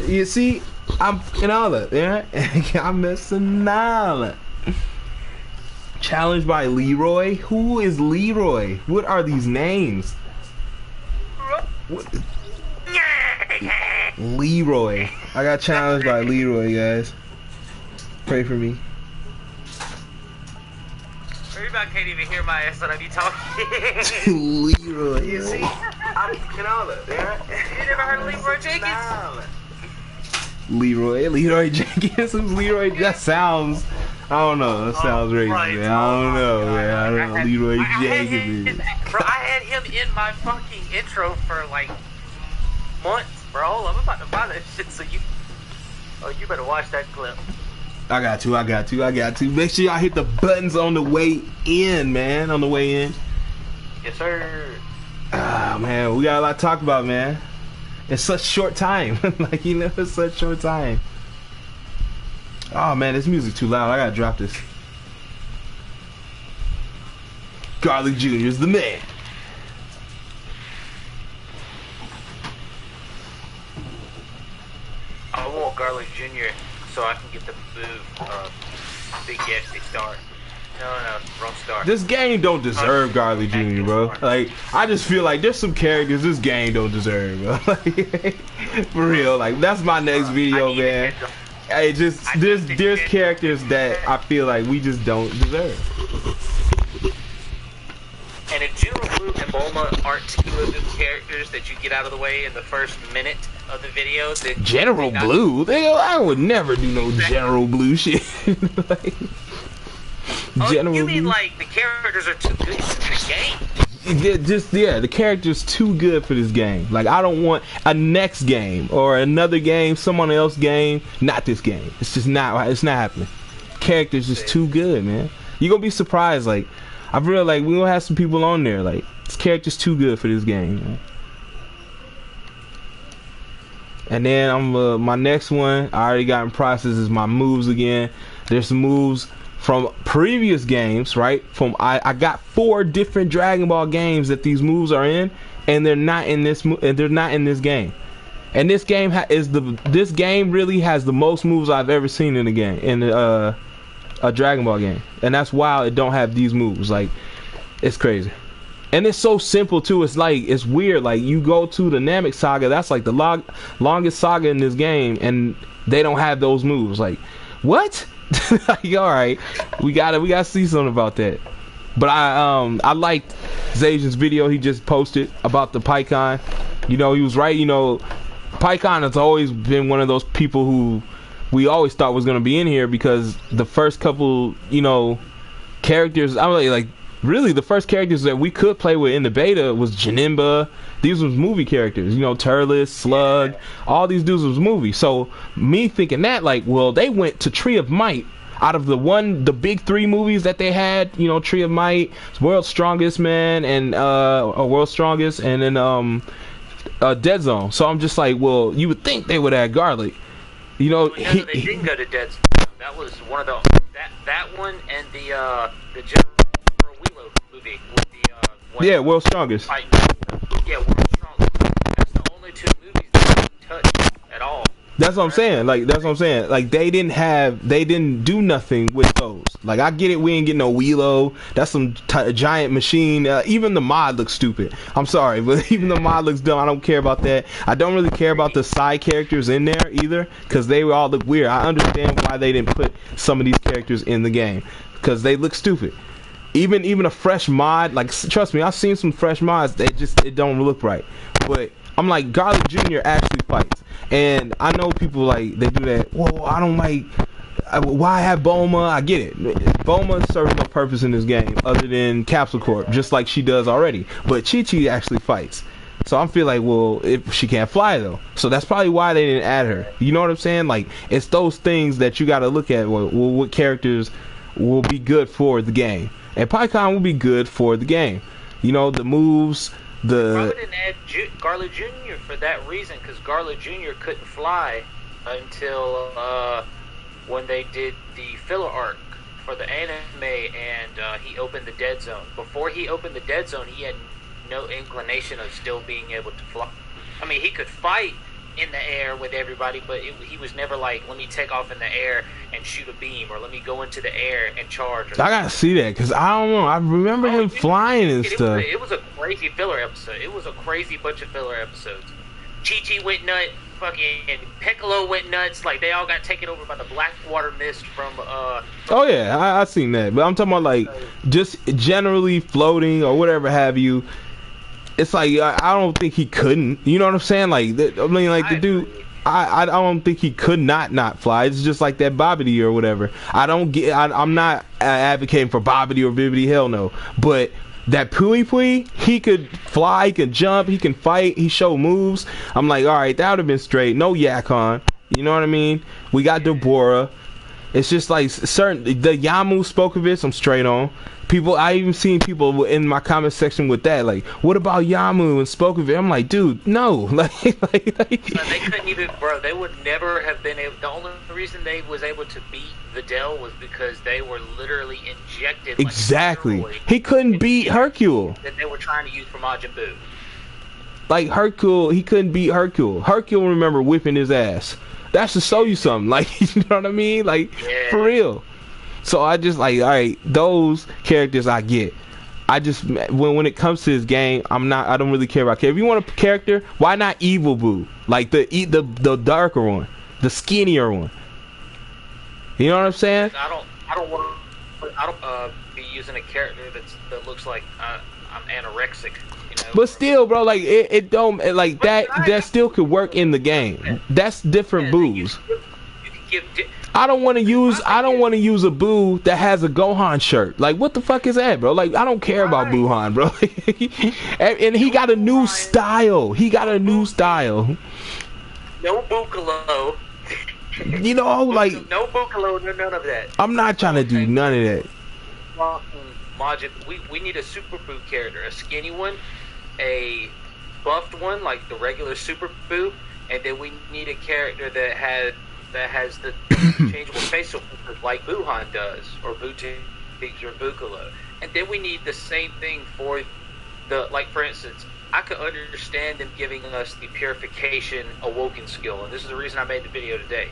You see, I'm fucking all it, yeah? I'm missing all it. challenged by Leroy? Who is Leroy? What are these names? What? Leroy. I got challenged by Leroy, guys. Pray for me. Everybody can't even hear my ass when I be talking. Leroy. You see? I'm Canola, man. You never heard of Leroy Jenkins? Leroy Jenkins? Who's Leroy? That sounds... I don't know. That sounds racist, right. man. I don't know, man. I don't know. Leroy Jenkins. Bro, I had him in my fucking intro for like months, bro. I'm about to buy that shit, so you... Oh, you better watch that clip. I got to. Make sure y'all hit the buttons on the way in, man. On the way in. Yes, sir. Ah, man. We got a lot to talk about, man. In such short time. Like, you know, it's such short time. Oh, man. This music too loud. I gotta drop this. Garlic Jr. is the man. I want Garlic Jr. so I can get the Big Gatsby star. No, wrong star. This game don't deserve Garlic Jr., bro. Like, I just feel like there's some characters this game don't deserve, bro. Like, for real. Like, that's my next video, man. Hey, just there's characters that I feel like we just don't deserve. And if General Blue and Bulma aren't two of those characters that you get out of the way in the first minute of the video, then General Blue? I would never do no General Blue shit. Like, General you mean Blue? Like the characters are too good for the game? Yeah, the character's too good for this game. Like, I don't want a next game or another game, someone else's game, not this game. It's just not. It's not happening. Character's just too good, man. You're gonna be surprised. Like, I feel like we gonna have some people on there. Like, this character's too good for this game, man. And then my next one I already got in process is my moves again. There's some moves from previous games, right? I got 4 different Dragon Ball games that these moves are in, and they're not in this game. And this game this game really has the most moves I've ever seen in a game, in a Dragon Ball game. And that's why it don't have these moves. Like, it's crazy. And it's so simple too. It's like, it's weird. Like, you go to the Namek saga, that's like the longest saga in this game, and they don't have those moves. Like, what? Like, all right, we gotta see something about that. But I liked Zajan's video he just posted about the PyCon. You know, he was right. You know, PyCon has always been one of those people who we always thought was gonna be in here, because the first couple, you know, characters, I'm like really the first characters that we could play with in the beta was Janemba. These was movie characters, you know, Turles, Slug, all these dudes was movie. So me thinking that, like, well, they went to Tree of Might out of the big 3 movies that they had, you know, Tree of Might, World's Strongest Man, and World's Strongest, and then Dead Zone. So I'm just like, well, you would think they would add Garlic, you know. No, they didn't go to Dead Zone. That was one of the that one and the General Wheelo movie with the World's Strongest. Yeah, World's Strongest. That's the only 2 movies that didn't touch at all. That's what I'm saying. Like, that's what I'm saying. Like, they didn't do nothing with those. Like, I get it, we ain't get no Wheelo. That's some giant machine. Even the mod looks stupid. I'm sorry, but even the mod looks dumb. I don't care about that. I don't really care about the side characters in there either, because they all look weird. I understand why they didn't put some of these characters in the game, because they look stupid. Even a fresh mod, like, trust me, I've seen some fresh mods. It don't look right. But I'm like, Garlic Jr. actually fights, and I know people like they do that. Whoa, I don't like. Why have Bulma? I get it. Bulma serves no purpose in this game other than Capsule Corp, just like she does already. But Chi-Chi actually fights. So I feel like, well, if she can't fly though, so that's probably why they didn't add her. You know what I'm saying? Like, it's those things that you got to look at. Well, what characters will be good for the game, and PyCon will be good for the game. You know, the moves. Probably didn't add Garlic Jr. for that reason, because Garlic Jr. couldn't fly until when they did the filler arc for the anime, and he opened the Dead Zone. Before he opened the Dead Zone, he had no inclination of still being able to fly. I mean, he could fight in the air with everybody, but he was never like, let me take off in the air and shoot a beam, or let me go into the air and charge. I gotta see that, because I don't know. I remember him flying and stuff. It was a crazy filler episode. It was a crazy bunch of filler episodes. Chi-Chi went nuts. Fucking Piccolo went nuts. Like, they all got taken over by the Blackwater Mist from oh yeah, I seen that. But I'm talking about like just generally floating or whatever have you. It's like I don't think he couldn't. You know what I'm saying? Like I mean, like the dude. I don't think he could not fly. It's just like that Bobbity or whatever. I'm not advocating for Bobbity or Bibbity. Hell no. But that Pui, he could fly, he could jump, he can fight, he showed moves. I'm like, all right, that would have been straight. No Yakon. You know what I mean? We got Deborah. It's just like certain the Yamu Spokovich, I'm straight on. People, I even seen people in my comment section with that, like, what about Yamu and Spokovich? I'm like, dude, no. like they couldn't even, bro, they would never have been able, the only reason they was able to beat Videl was because they were literally injected. Exactly. Like, he couldn't beat Hercule. That they were trying to use for Majin Buu. Like Hercule, he couldn't beat Hercule. Hercule remember whipping his ass. That should show you something. Like, you know what I mean? Like, for real. So I just like, all right, those characters I get. I just when it comes to this game, I don't really care about. If you want a character, why not Evil Boo? Like the darker one, the skinnier one. You know what I'm saying? I don't want to be using a character that looks like I'm anorexic. You know? But still, bro, like it don't like that still could work in the game. That's different boos. I don't want to use a Boo that has a Gohan shirt. Like, what the fuck is that, bro? Like, I don't care about Buhan, bro. and he got a new style. No Bukalo. You know, like no Bukalo, none of that. I'm not trying to do none of that. Majin, we need a Super Boo character, a skinny one, a buffed one like the regular Super Boo, and then we need a character that has the changeable facial features like Buhan does, or Bootigs or Bukalo. And then we need the same thing for like for instance, I could understand them giving us the purification awoken skill, and this is the reason I made the video today.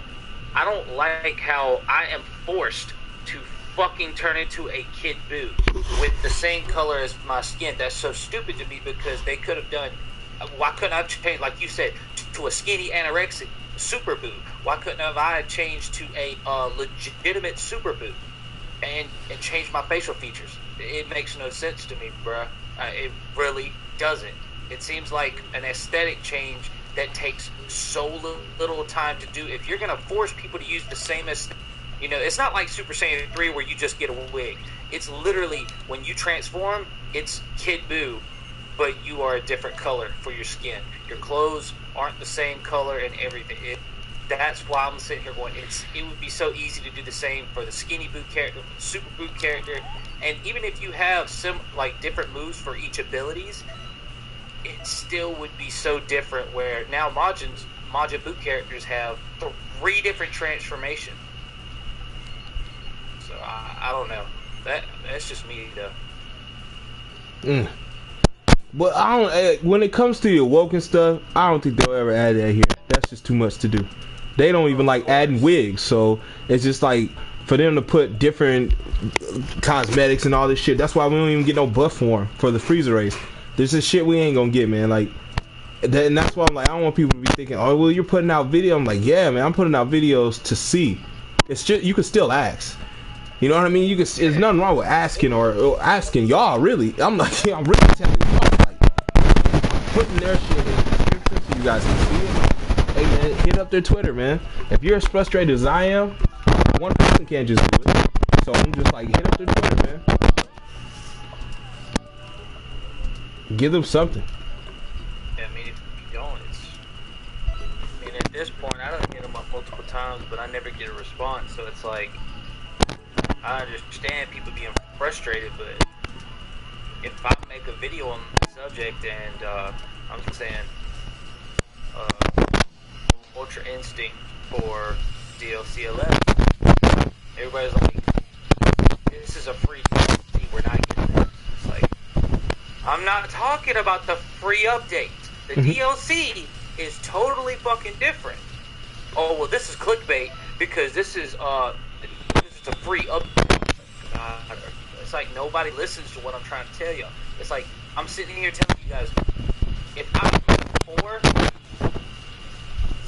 I don't like how I am forced to fucking turn into a Kid Buu with the same color as my skin. That's so stupid to me, because they could have done, why couldn't I change, like you said, to a skinny anorexic Super Buu? Why couldn't I changed to a legitimate Super Buu and change my facial features? It makes no sense to me, bruh. It really doesn't. It seems like an aesthetic change that takes so little time to do. If you're gonna force people to use the same aesthetic, you know, it's not like Super Saiyan 3 where you just get a wig. It's literally, when you transform, it's Kid Buu, but you are a different color for your skin. Your clothes aren't the same color and everything. That's why I'm sitting here going, it would be so easy to do the same for the skinny Buu character, Super Buu character, and even if you have like different moves for each abilities, it still would be so different. Where now Majin Buu characters have 3 different transformations. So I don't know. That's just me though. But I don't. When it comes to the awoken stuff, I don't think they'll ever add that here. That's just too much to do. They don't even like adding wigs, so it's just like for them to put different cosmetics and all this shit. That's why we don't even get no buff form for the Frieza race. There's this shit we ain't gonna get, man. Like, and that's why I'm like, I don't want people to be thinking, oh, well, you're putting out video. I'm like, yeah, man, I'm putting out videos to see. It's just, you can still ask. You know what I mean? You can. There's nothing wrong with asking or asking y'all. Really, I'm like, I'm really telling y'all. Like, I'm putting their shit in the description so you guys can see it. Hey man, hit up their Twitter, man. If you're as frustrated as I am, one person can't just do it. So I'm just like, hit up their Twitter, man. Give them something. Yeah, I mean, if you don't, I mean, at this point, I don't hit them up multiple times, but I never get a response. So it's like, I understand people being frustrated, but if I make a video on the subject and I'm just saying, Ultra Instinct for DLC 11, everybody's like, this is a free DLC, we're not getting this. It's like, I'm not talking about the free update. The DLC is totally fucking different. Oh well, this is clickbait because this is a free up. It's like nobody listens to what I'm trying to tell you. It's like I'm sitting here telling you guys, if I for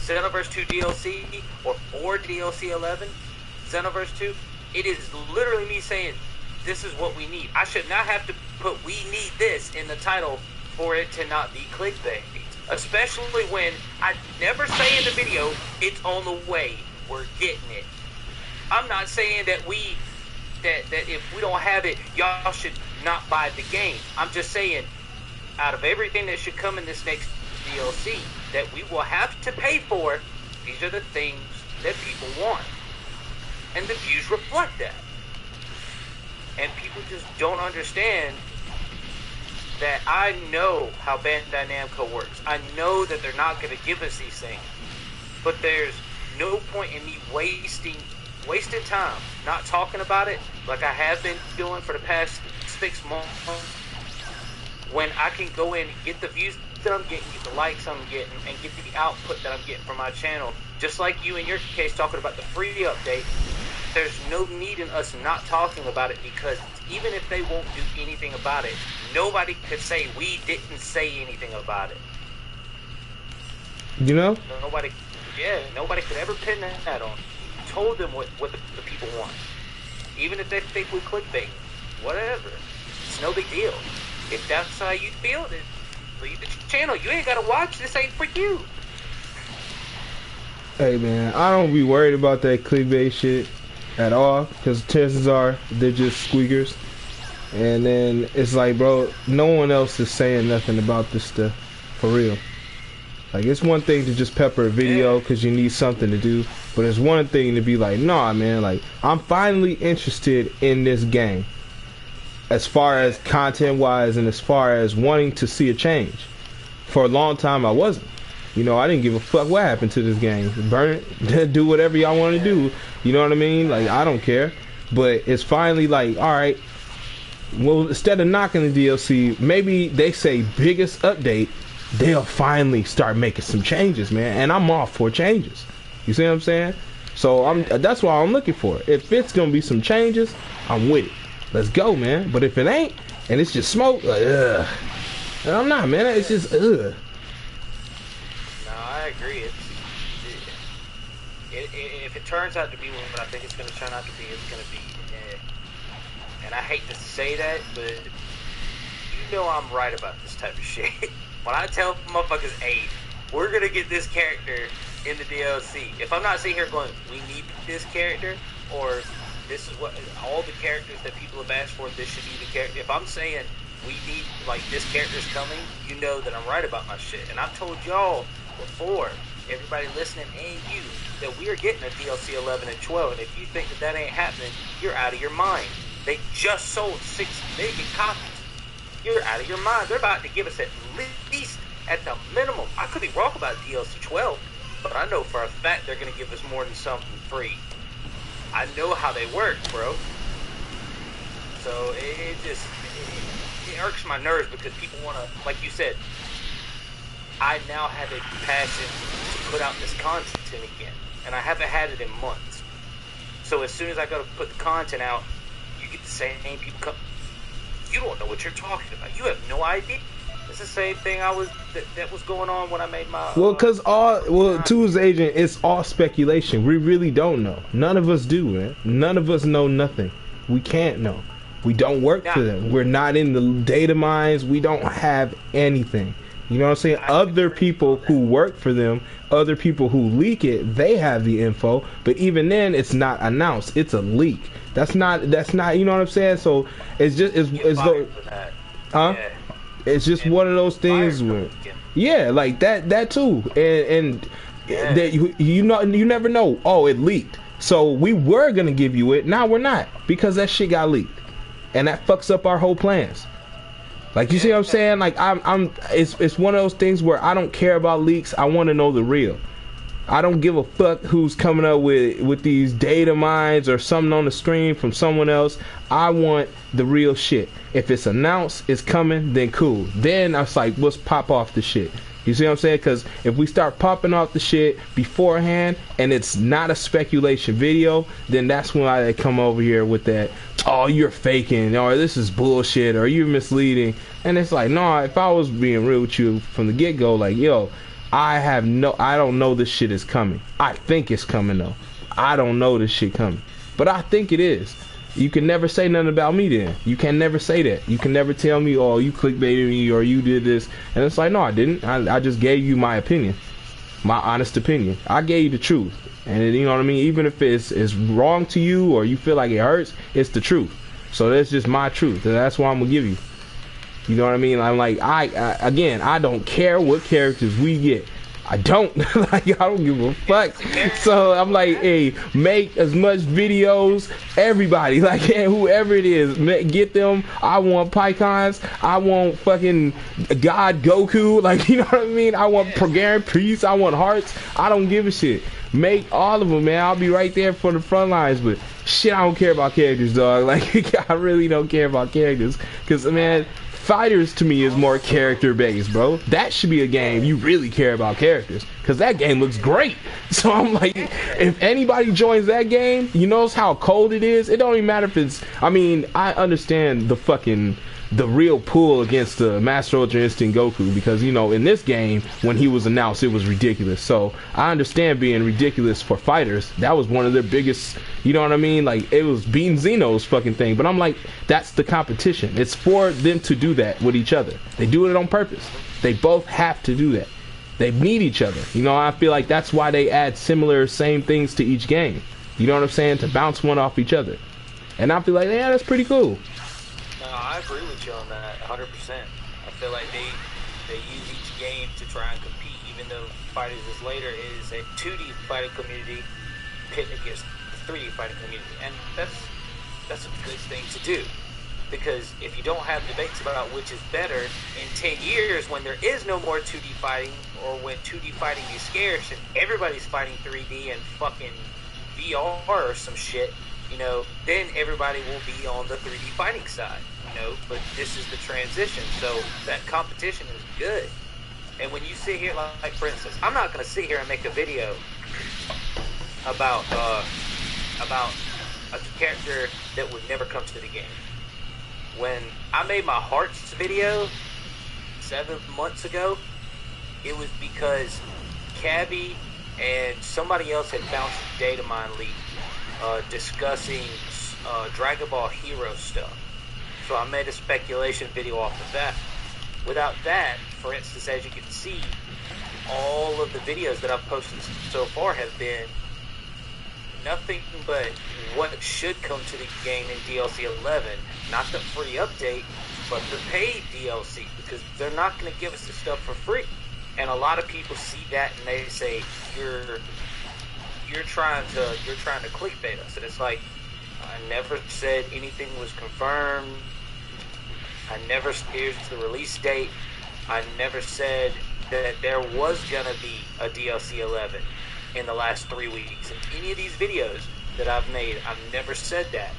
XENOVERSE 2 DLC or for DLC 11, XENOVERSE 2, it is literally me saying this is what we need. I should not have to put "we need this" in the title for it to not be clickbait. Especially when I never say in the video, it's on the way, we're getting it. I'm not saying that that if we don't have it, y'all should not buy the game. I'm just saying, out of everything that should come in this next DLC that we will have to pay for, these are the things that people want. And the views reflect that. And people just don't understand that I know how Bandai Namco works. I know that they're not going to give us these things. But there's no point in me wasting time not talking about it like I have been doing for the past 6 months, when I can go in and get the views that I'm getting, get the likes I'm getting, and get the output that I'm getting from my channel. Just like you in your case talking about the free update, there's no need in us not talking about it, because even if they won't do anything about it, nobody could say we didn't say anything about it. You know? Nobody could ever pin that on. Told them what the people want. Even if they think we clickbait, whatever. It's no big deal. If that's how you feel, then leave the channel. You ain't gotta watch. This ain't for you. Hey man, I don't be worried about that clickbait shit at all, because chances are they're just squeakers. And then it's like, bro, no one else is saying nothing about this stuff for real. Like, it's one thing to just pepper a video because you need something to do, but it's one thing to be like, nah, man, like, I'm finally interested in this game, as far as content wise and as far as wanting to see a change. For a long time I wasn't. You know, I didn't give a fuck what happened to this game. Burn it, do whatever y'all want to do. You know what I mean? Like, I don't care. But it's finally like, alright, well, instead of knocking the DLC, maybe they say biggest update, they'll finally start making some changes, man. And I'm all for changes. You see what I'm saying? So that's why I'm looking for it. If it's gonna be some changes, I'm with it. Let's go, man. But if it ain't, and it's just smoke, like, ugh. And I'm not, man. It's just, ugh. No, I agree. If it turns out to be what I think it's gonna turn out to be, it's gonna be. And I hate to say that, but you know I'm right about this type of shit. When I tell motherfuckers, hey, we're gonna get this character in the DLC, if I'm not sitting here going, we need this character, or this is what all the characters that people have asked for, this should be the character. If I'm saying we need, like, this character's coming, you know that I'm right about my shit. And I've told y'all before, everybody listening and you, that we are getting a DLC 11 and 12. And if you think that ain't happening, you're out of your mind. They just sold 6 million copies. You're out of your mind. They're about to give us at least, at the minimum, I could be wrong about DLC 12, but I know for a fact they're going to give us more than something free. I know how they work, bro. So it irks my nerves because people want to, like you said, I now have a passion to put out this content again, and I haven't had it in months. So as soon as I go to put the content out, you get the same people come. You don't know what you're talking about. You have no idea. It's the same thing that was going on when I made my. Well, cause to his agent, it's all speculation. We really don't know. None of us do, man. None of us know nothing. We can't know. We don't work for them. We're not in the data mines. We don't have anything. You know what I'm saying? Other people who work for them, other people who leak it, they have the info. But even then, it's not announced. It's a leak. That's not. You know what I'm saying? So it's just it's though, huh? Yeah. It's just one of those things where, yeah, like that too, and that you know, you never know. Oh, it leaked. So we were gonna give you it. Now we're not, because that shit got leaked, and that fucks up our whole plans. Like, you see what I'm saying? Like, it's one of those things where I don't care about leaks. I want to know the real. I don't give a fuck who's coming up with these data mines or something on the screen from someone else. I want the real shit. If it's announced, it's coming, then cool. Then I was like, let's pop off the shit. You see what I'm saying? Because if we start popping off the shit beforehand and it's not a speculation video, then that's when I come over here with that, oh, you're faking, or this is bullshit, or you're misleading. And it's like, no, if I was being real with you from the get-go, like, yo, I don't know this shit is coming. I think it's coming, though. I don't know this shit coming. But I think it is. You can never say nothing about me then. You can never say that. You can never tell me, oh, you clickbaited me or you did this. And it's like, no, I didn't. I just gave you my opinion. My honest opinion. I gave you the truth. And you know what I mean? Even if it's wrong to you or you feel like it hurts, it's the truth. So that's just my truth. And that's what I'm going to give you. You know what I mean? I'm like, I don't care what characters we get. I don't. Like, I don't give a fuck. So I'm like, hey, make as much videos, everybody, like, whoever it is, get them. I want Pycons. I want fucking God Goku. Like, you know what I mean? I want Program Priest. I want Hearts. I don't give a shit. Make all of them, man. I'll be right there for the front lines, but shit, I don't care about characters, dog. Like, I really don't care about characters. Because, man, Fighters to me is more character based, bro. That should be a game you really care about characters, because that game looks great. So I'm like, if anybody joins that game, you notice how cold it is. It don't even matter if it's, I mean, I understand the real pull against the Master Ultra Instinct Goku, because, you know, in this game, when he was announced, it was ridiculous. So I understand being ridiculous for Fighters. That was one of their biggest, you know what I mean? Like, it was beating Xeno's fucking thing. But I'm like, that's the competition. It's for them to do that with each other. They do it on purpose. They both have to do that. They need each other. You know, I feel like that's why they add similar, same things to each game. You know what I'm saying? To bounce one off each other. And I feel like, yeah, that's pretty cool. No, I agree with you on that 100%. I feel like they use each game to try and compete, even though Fighters is later is a 2D fighting community pitted against the 3D fighting community. And that's a good thing to do. Because if you don't have debates about which is better, in 10 years when there is no more 2D fighting, or when 2D fighting is scarce and everybody's fighting 3D and fucking VR or some shit, you know, then everybody will be on the 3D fighting side, you know, but this is the transition, so that competition is good. And when you sit here, like for instance, I'm not going to sit here and make a video about a character that would never come to the game. When I made my Hearts video 7 months ago, it was because Cabby and somebody else had found some data mine leak discussing Dragon Ball Hero stuff. So I made a speculation video off of that. Without that, for instance, as you can see, all of the videos that I've posted so far have been nothing but what should come to the game in DLC 11. Not the free update, but the paid DLC, because they're not going to give us the stuff for free. And a lot of people see that and they say, you're trying to clickbait us. And it's like, I never said anything was confirmed. I never, here's the release date. I never said that there was gonna be a DLC 11 in the last 3 weeks. In any of these videos that I've made, I've never said that.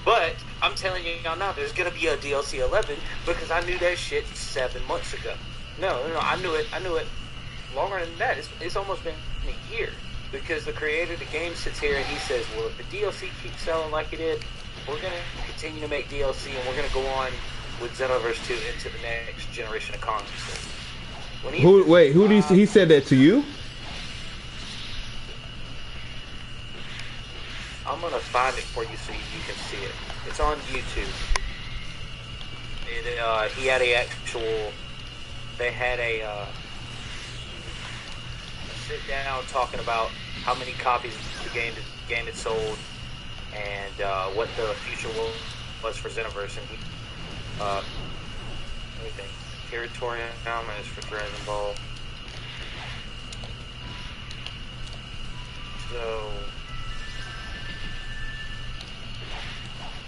But I'm telling you now, there's gonna be a DLC 11 because I knew that shit 7 months ago. No, I knew it longer than that. It's almost been a year. Because the creator of the game sits here and he says, well, if the DLC keeps selling like it is, we're going to continue to make DLC and we're going to go on with XENOVERSE 2 into the next generation of consoles. Who he said that to you? I'm going to find it for you so you can see it. It's on YouTube. He had they had a sit down talking about how many copies the game had sold and what the future was for XENOVERSE, and let me think. Territorial is for Dragon Ball. So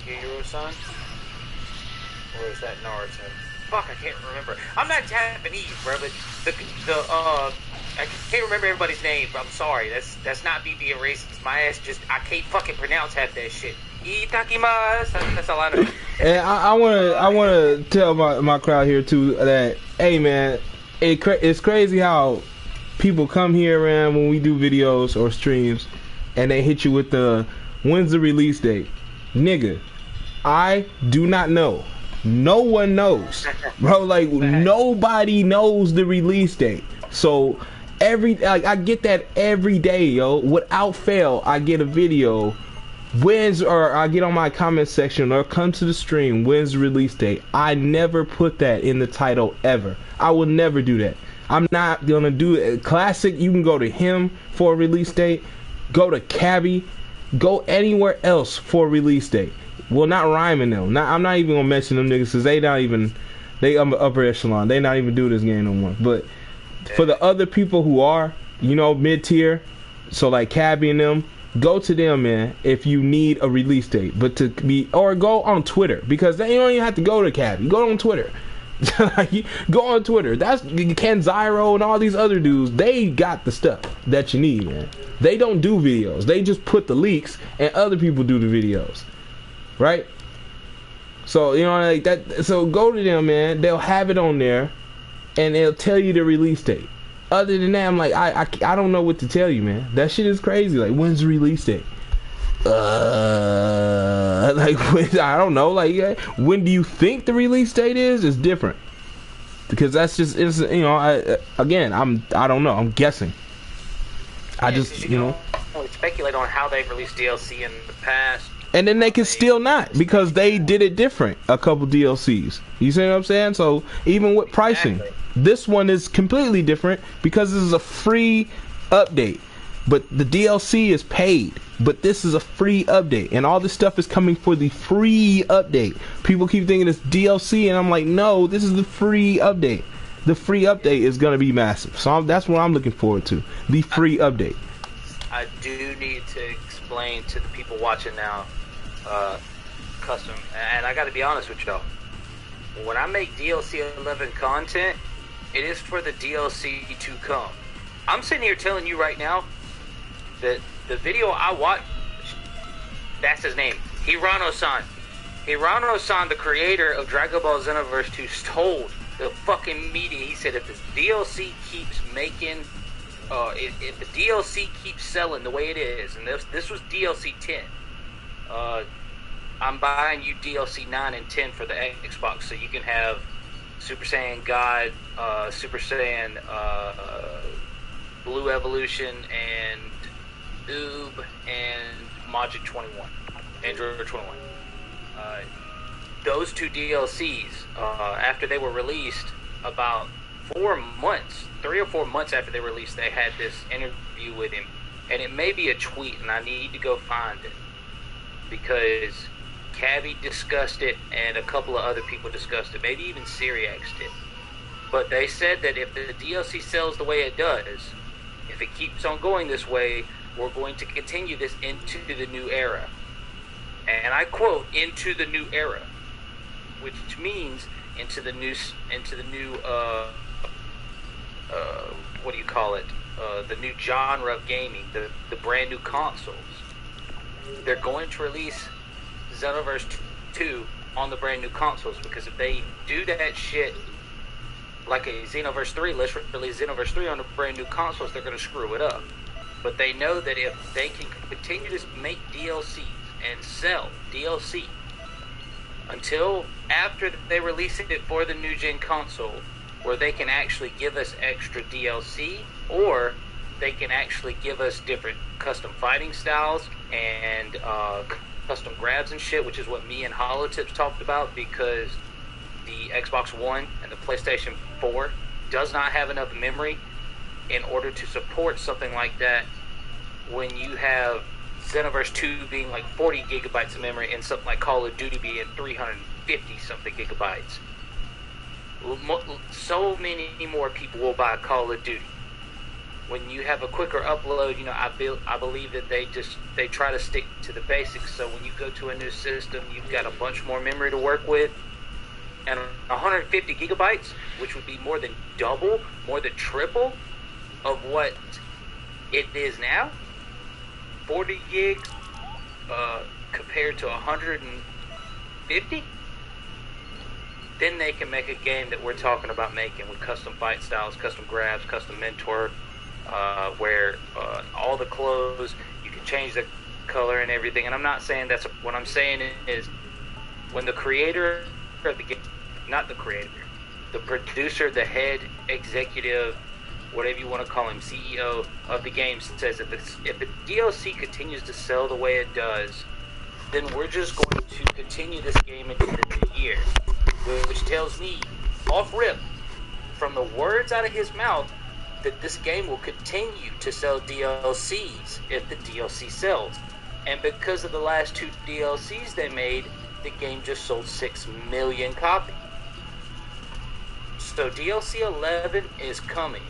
Hero-san? Or is that Naruto? Fuck, I can't remember. I'm not Japanese, bro, but I can't remember everybody's name, bro. I'm sorry. That's not me being racist. My ass I can't fucking pronounce half that shit. Itakimasu. That's all I know. And I wanna tell my crowd here too that, hey man, it's crazy how people come here around when we do videos or streams, and they hit you with the when's the release date, nigga. I do not know. No one knows, bro. Like nobody knows the release date. So I get that every day, yo. Without fail, I get a video. Or I get on my comment section or come to the stream. When's the release date? I never put that in the title ever. I will never do that. I'm not gonna do it. Classic, you can go to him for a release date. Go to Cabby. Go anywhere else for a release date. Well, not rhyming them. I'm not even gonna mention them niggas because they upper echelon. They not even do this game no more. But for the other people who are, mid tier, so like Cabby and them, go to them, man, if you need a release date. But or go on Twitter, because they don't even have to go to Cabby. Go on Twitter. Go on Twitter. That's Ken Zyro and all these other dudes. They got the stuff that you need, man. They don't do videos. They just put the leaks, and other people do the videos, right? So like that. So go to them, man. They'll have it on there, and they'll tell you the release date. Other than that, I'm like, I don't know what to tell you, man. That shit is crazy. Like, when's the release date? I don't know. Like, when do you think the release date is? It's different, because that's just I don't know. I'm guessing. I just speculate on how they've released DLC in the past. And then they can still not, because they did it different. A couple DLCs. You see what I'm saying? So even with pricing, this one is completely different because this is a free update. But the DLC is paid. But this is a free update, and all this stuff is coming for the free update. People keep thinking it's DLC, and I'm like, no, this is the free update. The free update is gonna be massive. So that's what I'm looking forward to. The free update. I do need to explain to the people watching now, custom, and I got to be honest with y'all. When I make DLC 11 content, it is for the DLC to come. I'm sitting here telling you right now that the video I watched, that's his name, Hirano-san. Hirano-san, the creator of Dragon Ball Xenoverse 2, told the fucking media, he said, if this DLC keeps making, if the DLC keeps selling the way it is, and this was DLC 10, I'm buying you DLC 9 and 10 for the Xbox, so you can have Super Saiyan God, Super Saiyan Blue Evolution, and Oob, and Magic 21, Android 21. Those two DLCs, after they were released, about 3 or 4 months after they released, they had this interview with him, and it may be a tweet, and I need to go find it, because Cabby discussed it, and a couple of other people discussed it, maybe even Syriax did. But they said that if the DLC sells the way it does, if it keeps on going this way, we're going to continue this into the new era. And I quote, into the new era, which means into the new what do you call it? The new genre of gaming, the brand new consoles. They're going to release Xenoverse 2 on the brand new consoles, because if they do that shit like a Xenoverse 3, let's release Xenoverse 3 on the brand new consoles, they're going to screw it up. But they know that if they can continue to make DLCs and sell DLC until after they release it for the new gen console, where they can actually give us extra DLC, or they can actually give us different custom fighting styles and custom grabs and shit, which is what me and Holotips talked about, because the Xbox One and the PlayStation 4 does not have enough memory in order to support something like that, when you have Xenoverse 2 being like 40 gigabytes of memory and something like Call of Duty being 350 something gigabytes. So many more people will buy Call of Duty. When you have a quicker upload, I believe that they try to stick to the basics. So when you go to a new system, you've got a bunch more memory to work with, and 150 gigabytes, which would be more than double, more than triple of what it is now. 40 gigs compared to 150. then they can make a game that we're talking about making with custom fight styles, custom grabs, custom mentor, where all the clothes, you can change the color and everything. And I'm not saying that's what I'm saying is when the creator of the game, not the creator, the producer, the head executive, whatever you want to call him, CEO of the game, says if the DLC continues to sell the way it does, then we're just going to continue this game into the new year. Which tells me, off rip, from the words out of his mouth, that this game will continue to sell DLCs if the DLC sells. And because of the last 2 DLCs they made, the game just sold 6 million copies. So DLC 11 is coming.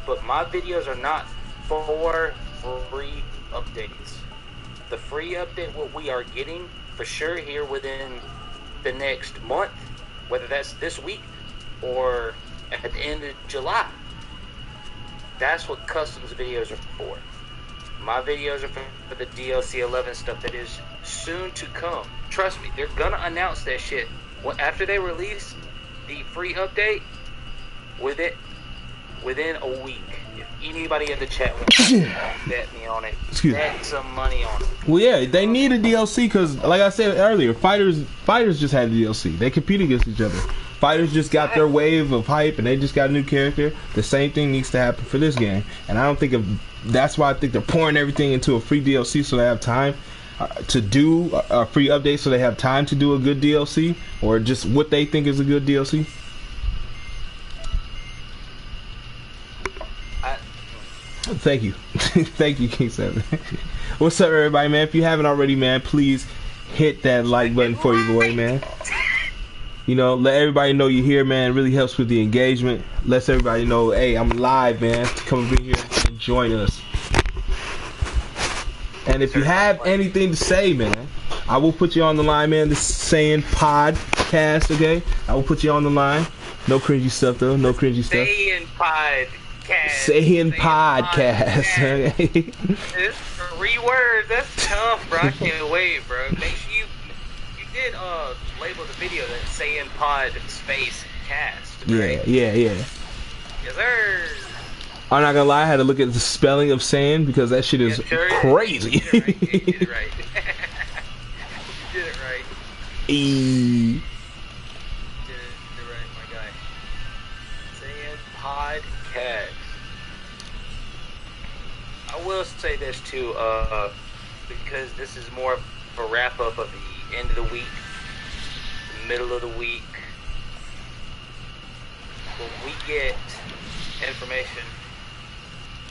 But my videos are not for free updates. The free update, what we are getting for sure here within the next month, whether that's this week or at the end of July, that's what customs videos are for. My videos are for the DLC 11 stuff that is soon to come. Trust me, they're gonna announce that shit after they release the free update. Within a week. If anybody in the chat wants to bet me on it, bet some money on it. Well, yeah, they need a DLC because, like I said earlier, fighters just had a DLC. They compete against each other. Fighters just got their wave of hype, and they just got a new character. The same thing needs to happen for this game, and I don't think that's why I think they're pouring everything into a free DLC so they have time to do a free update, so they have time to do a good DLC or just what they think is a good DLC. Thank you. Thank you, King 7. What's up, everybody, man? If you haven't already, man, please hit that like button for your boy, man. You know, let everybody know you're here, man. It really helps with the engagement. Lets everybody know, hey, I'm live, man. Come over here and join us. And if you have anything to say, man, I will put you on the line, man. This is SAIYAN Podcast, okay? I will put you on the line. No cringy stuff, though. No cringy stuff. SAIYAN Podcast. SAIYAN Podcast. It's 3 words. That's tough, bro. I can't wait, bro. Make sure you did label the video that SAIYAN Pod space cast. Right? Yeah. Yes, sir. I'm not gonna lie, I had to look at the spelling of SAIYAN because that shit is crazy. You did it right. You did it right. E. Did it right, my guy. SAIYAN Podcast. I will say this too, because this is more of a wrap up of the end of the week, the middle of the week. When we get information,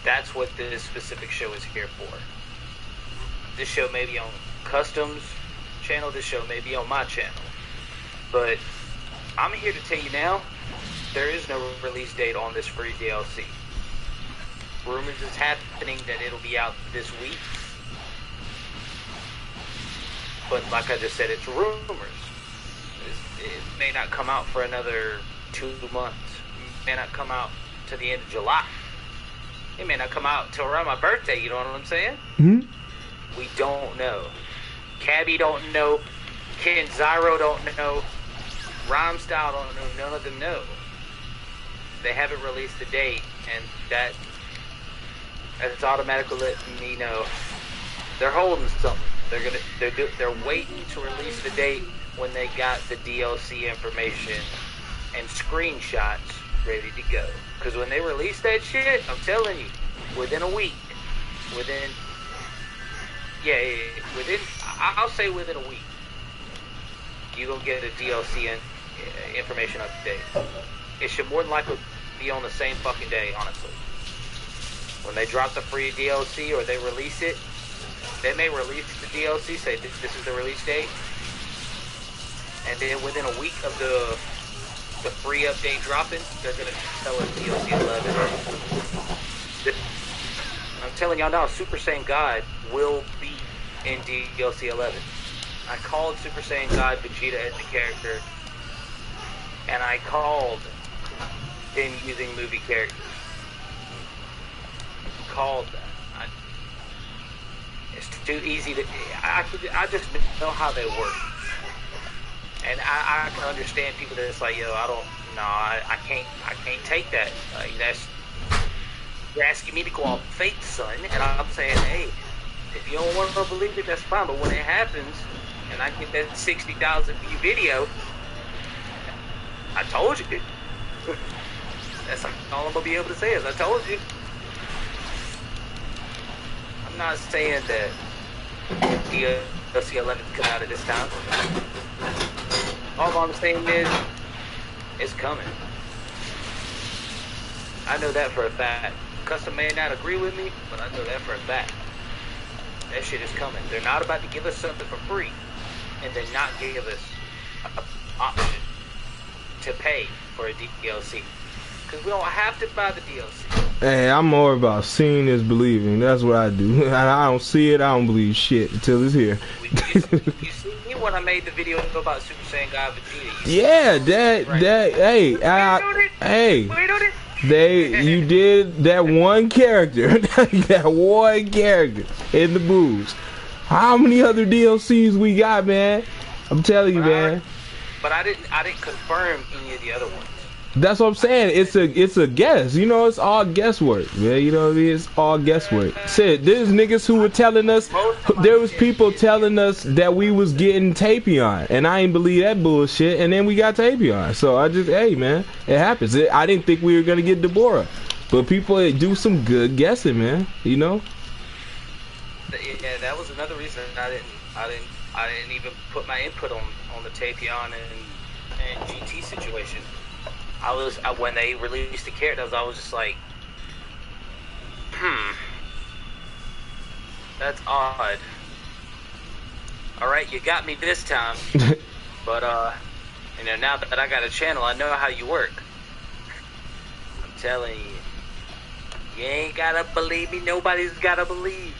that's what this specific show is here for. This show may be on Customs channel, this show may be on my channel. But I'm here to tell you now, there is no release date on this free DLC. Rumors is happening that it'll be out this week. But like I just said, it's rumors. It may not come out for another 2 months. It may not come out to the end of July. It may not come out till around my birthday, you know what I'm saying? Mm-hmm. We don't know. Cabby don't know. Ken Zyro don't know. Rhymestyle don't know. None of them know. They haven't released the date, and that's automatically letting me know they're holding something. They're waiting to release the date when they got the DLC information and screenshots ready to go. Because when they release that shit, I'm telling you, within a week, I'll say within a week, you're going to get a DLC information update. It should more than likely be on the same fucking day, honestly. When they drop the free DLC or they release it, they may release the DLC, say this is the release date, and then within a week of the free update dropping, they're going to tell us DLC 11. I'm telling y'all now, Super Saiyan God will be in DLC 11. I called Super Saiyan God Vegeta as the character, and I called them using movie characters. Called that. It's too easy to. I just know how they work, And I can understand people that's like, yo, I can't take that. Like, you're asking me to go off faith, son. And I'm saying, hey, if you don't want to believe it, that's fine. But when it happens, and I get that 60,000 view video, I told you. That's all I'm gonna be able to say is I told you. I'm not saying that DLC 11 come out at this time. All I'm saying is it's coming. I know that for a fact. Custom may not agree with me, but I know that for a fact. That shit is coming. They're not about to give us something for free and then not give us an option to pay for a DLC. Because we don't have to buy the DLC. Hey, I'm more about seeing is believing. That's what I do. And I don't see it, I don't believe shit until it's here. You see me when I made the video about Super Saiyan God Vegeta? Yeah, you did that one character, that one character in the boobs. How many other DLCs we got, man? I'm telling you, man. But I didn't confirm any of the other ones. That's what I'm saying. It's a guess. You know, it's all guesswork, man. You know what I mean? It's all guesswork. Said there's niggas who were telling us, there was people telling us that we was getting Tapion, and I ain't believe that bullshit. And then we got Tapion. So I just, hey, man, it happens. I didn't think we were gonna get Deborah, but people do some good guessing, man. You know? Yeah, that was another reason I didn't even put my input on the Tapion and GT situation. When they released the characters, I was just like, that's odd. Alright, you got me this time. But, you know, now that I got a channel, I know how you work. I'm telling you, you ain't gotta believe me, nobody's gotta believe me.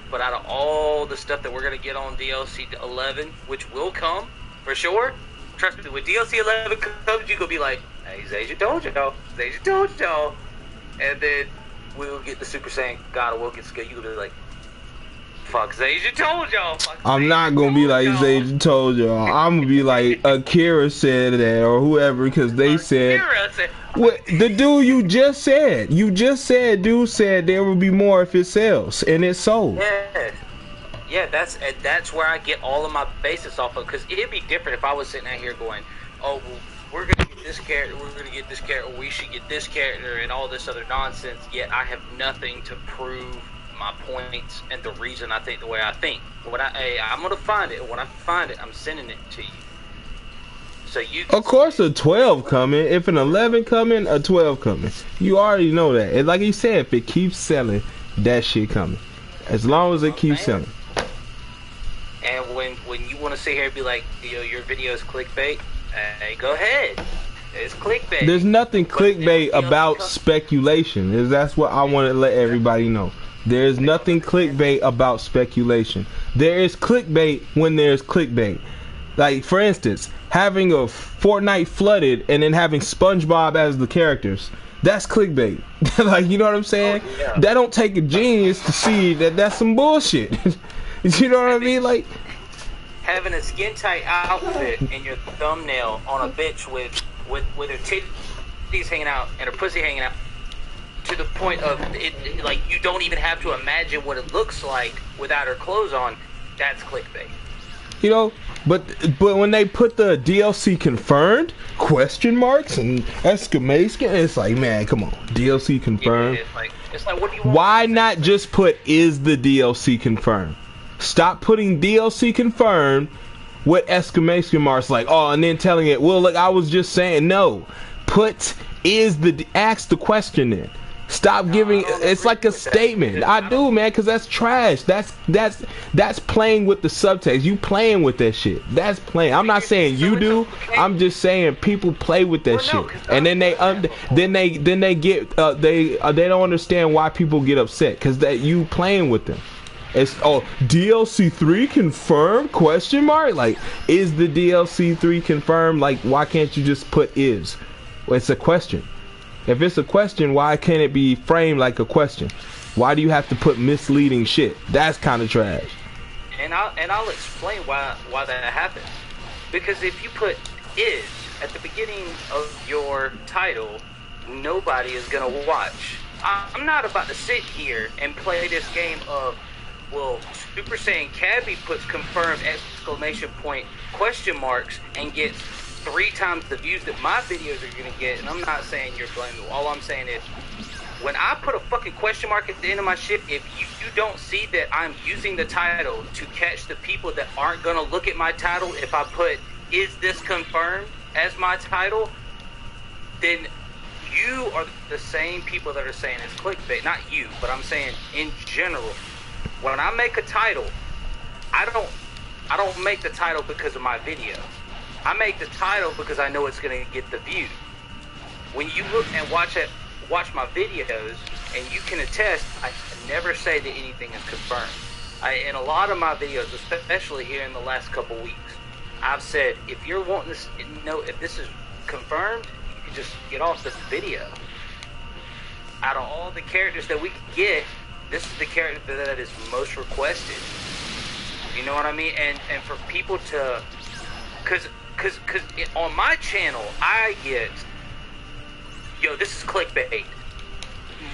But out of all the stuff that we're gonna get on DLC 11, which will come, for sure, trust me, when DLC 11 comes, you gonna be like, hey, Zaja told y'all. Zaja told y'all. And then we'll get the Super Saiyan God, or we'll get scared. You gonna be like, fuck, Zaja told y'all. I'm not gonna be like Zaja told y'all. I'm gonna be like Akira said that, or whoever, because they said. What the dude you just said? Dude said there will be more if it sells, and it sold. Yeah. Yeah, that's where I get all of my basis off of. Because it'd be different if I was sitting out here going, oh, well, we're going to get this character, we're going to get this character, we should get this character, and all this other nonsense, yet I have nothing to prove my points and the reason I think the way I think. I'm going to find it. When I find it, I'm sending it to you. So you of course a 12 coming. If an 11 coming, a 12 coming. You already know that. And like he said, if it keeps selling, that shit coming. As long as it keeps selling. And when you want to sit here and be like, your video is clickbait, hey, go ahead. It's clickbait. There's nothing clickbait about speculation. That's what I want to let everybody know. There's nothing clickbait about speculation. There is clickbait when there's clickbait. Like, for instance, having a Fortnite flooded and then having SpongeBob as the characters. That's clickbait. Like, you know what I'm saying? Oh, yeah. That don't take a genius to see that that's some bullshit. You know what I mean? Like having a skin tight outfit in your thumbnail on a bitch with her titties hanging out and her pussy hanging out to the point of it, like you don't even have to imagine what it looks like without her clothes on. That's clickbait. You know, but when they put the DLC confirmed question marks and exclamation, it's like, man, come on, DLC confirmed. Yeah, it's like what do you want? Why not just put is the DLC confirmed? Stop putting DLC confirmed with exclamation marks like, oh, and then telling it, well, look, I was just saying. No, put ask the question then. Stop giving. It's like a statement. I do, man, because that's trash. That's playing with the subtext. You playing with that shit. That's playing. I'm not saying you do. I'm just saying people play with that shit, and then they get they don't understand why people get upset because that you playing with them. It's DLC 3 confirmed question mark, like is the DLC 3 confirmed? Like why can't you just put is? Well, it's a question. If it's a question, why can't it be framed like a question? Why do you have to put misleading shit? That's kind of trash. I'll explain why that happened. Because if you put "is" at the beginning of your title, nobody is gonna watch. I'm not about to sit here and play this game of, well, Super Saiyan Cabby puts confirmed exclamation point question marks and gets 3 times the views that my videos are gonna get. And I'm not saying you're blaming. All I'm saying is, when I put a fucking question mark at the end of my shit, if you don't see that I'm using the title to catch the people that aren't gonna look at my title, if I put "is this confirmed" as my title, then you are the same people that are saying it's clickbait. Not you, but I'm saying in general. When I make a title, I don't make the title because of my video. I make the title because I know it's gonna get the view. When you look and watch my videos, and you can attest, I never say that anything is confirmed. In a lot of my videos, especially here in the last couple weeks, I've said, if you're wanting to know if this is confirmed, you can just get off this video. Out of all the characters that we can get, this is the character that is most requested. You know what I mean? And for people to, cause on my channel, I get, yo, this is clickbait,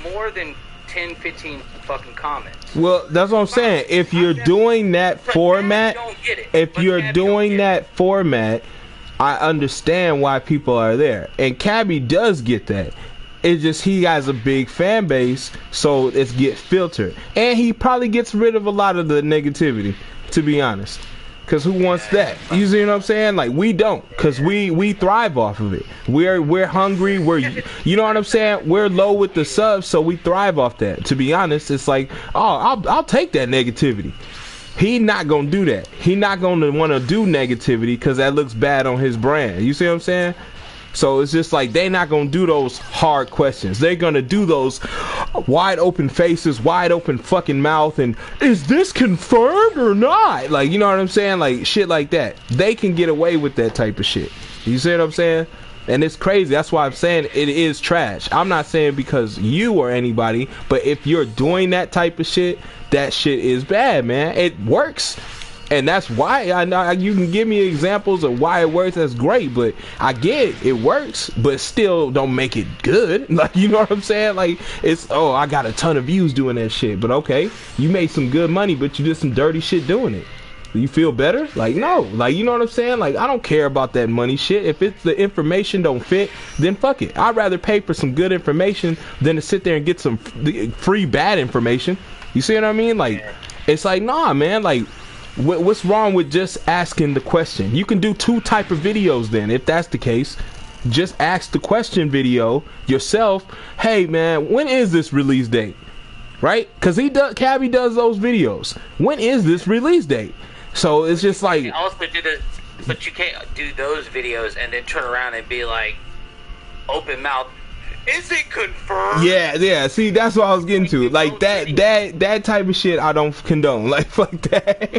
more than 10, 15 fucking comments. Well, that's what I'm saying. If you're doing that format, I understand why people are there. And Cabby does get that. It's just he has a big fan base, so it's get filtered. And he probably gets rid of a lot of the negativity, to be honest. Because who wants that? You see what I'm saying? Like, we don't. Because we thrive off of it. We're hungry. You know what I'm saying? We're low with the subs, so we thrive off that. To be honest, it's like, oh, I'll take that negativity. He not going to do that. He not going to want to do negativity because that looks bad on his brand. You see what I'm saying? So it's just like, they not going to do those hard questions. They're going to do those wide open faces, wide open fucking mouth, and is this confirmed or not? Like, you know what I'm saying? Like, shit like that. They can get away with that type of shit. You see what I'm saying? And it's crazy. That's why I'm saying it is trash. I'm not saying because you or anybody, but if you're doing that type of shit, that shit is bad, man. It works. And that's why I know you can give me examples of why it works. That's great, but I get it works, but still don't make it good. Like, you know what I'm saying? Like, it's, oh, I got a ton of views doing that shit, but okay, you made some good money, but you did some dirty shit doing it. You feel better? Like, no. Like, you know what I'm saying? Like, I don't care about that money shit. If it's the information don't fit, then fuck it. I'd rather pay for some good information than to sit there and get some free bad information. You see what I mean? Like, it's like, nah, man. Like, what's wrong with just asking the question? You can do 2 type of videos then, if that's the case. Just ask the question video yourself. Hey, man, when is this release date? Right? Because Cabby does those videos. When is this release date? So it's just like, also do the, but you can't do those videos and then turn around and be like, open mouth, is it confirmed? Yeah. See, that's what I was getting to. Like that type of shit I don't condone. Like, fuck that.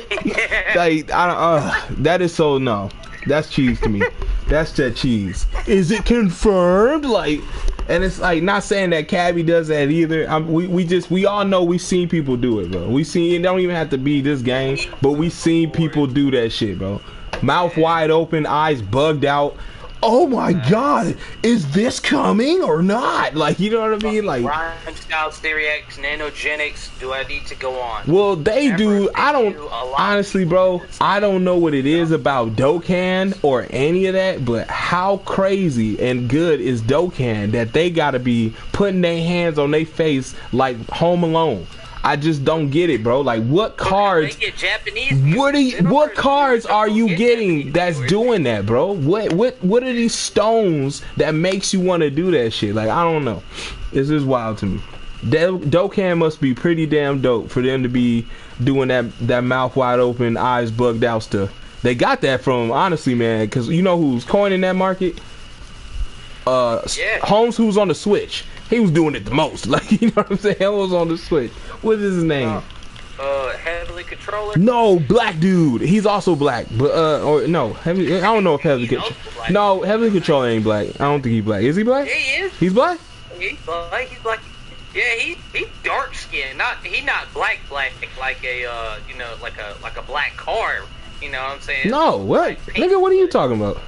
Like, I don't. That is so, no. That's cheese to me. That's that cheese. Is it confirmed? Like, and it's like, not saying that Cabby does that either. We all know we seen people do it, bro. We seen, it don't even have to be this game, but we seen people do that shit, bro. Mouth wide open, eyes bugged out. Oh my god, is this coming or not? Like, you know what I mean? Like, Rhyme Style, Stereox, Nanogenics, do I need to go on? Well, they do. I don't, honestly, bro, I don't know what it is about Dokkan or any of that, but how crazy and good is Dokkan that they gotta be putting their hands on their face like Home Alone? I just don't get it, bro. Like, what cards? What cards are you getting that's doing that, bro? What are these stones that makes you want to do that shit? Like, I don't know. This is wild to me. Dokkan must be pretty damn dope for them to be doing that mouth wide open, eyes bugged out stuff. They got that from, honestly, man, because you know who's coining that market? Holmes, who's on the Switch. He was doing it the most. Like, you know what I'm saying? He was on the Switch. What is his name? Heavily Controller? No, black dude. He's also black. But or no, I don't know if Heavily Controller. No, Heavily Controller ain't black. I don't think he's black. Is he black? Yeah, he is. He's black? He's black. He's black. Yeah, he dark skinned. He not black like a you know, like a black car. You know what I'm saying? No, what? Like pink. Nigga, what are you talking about?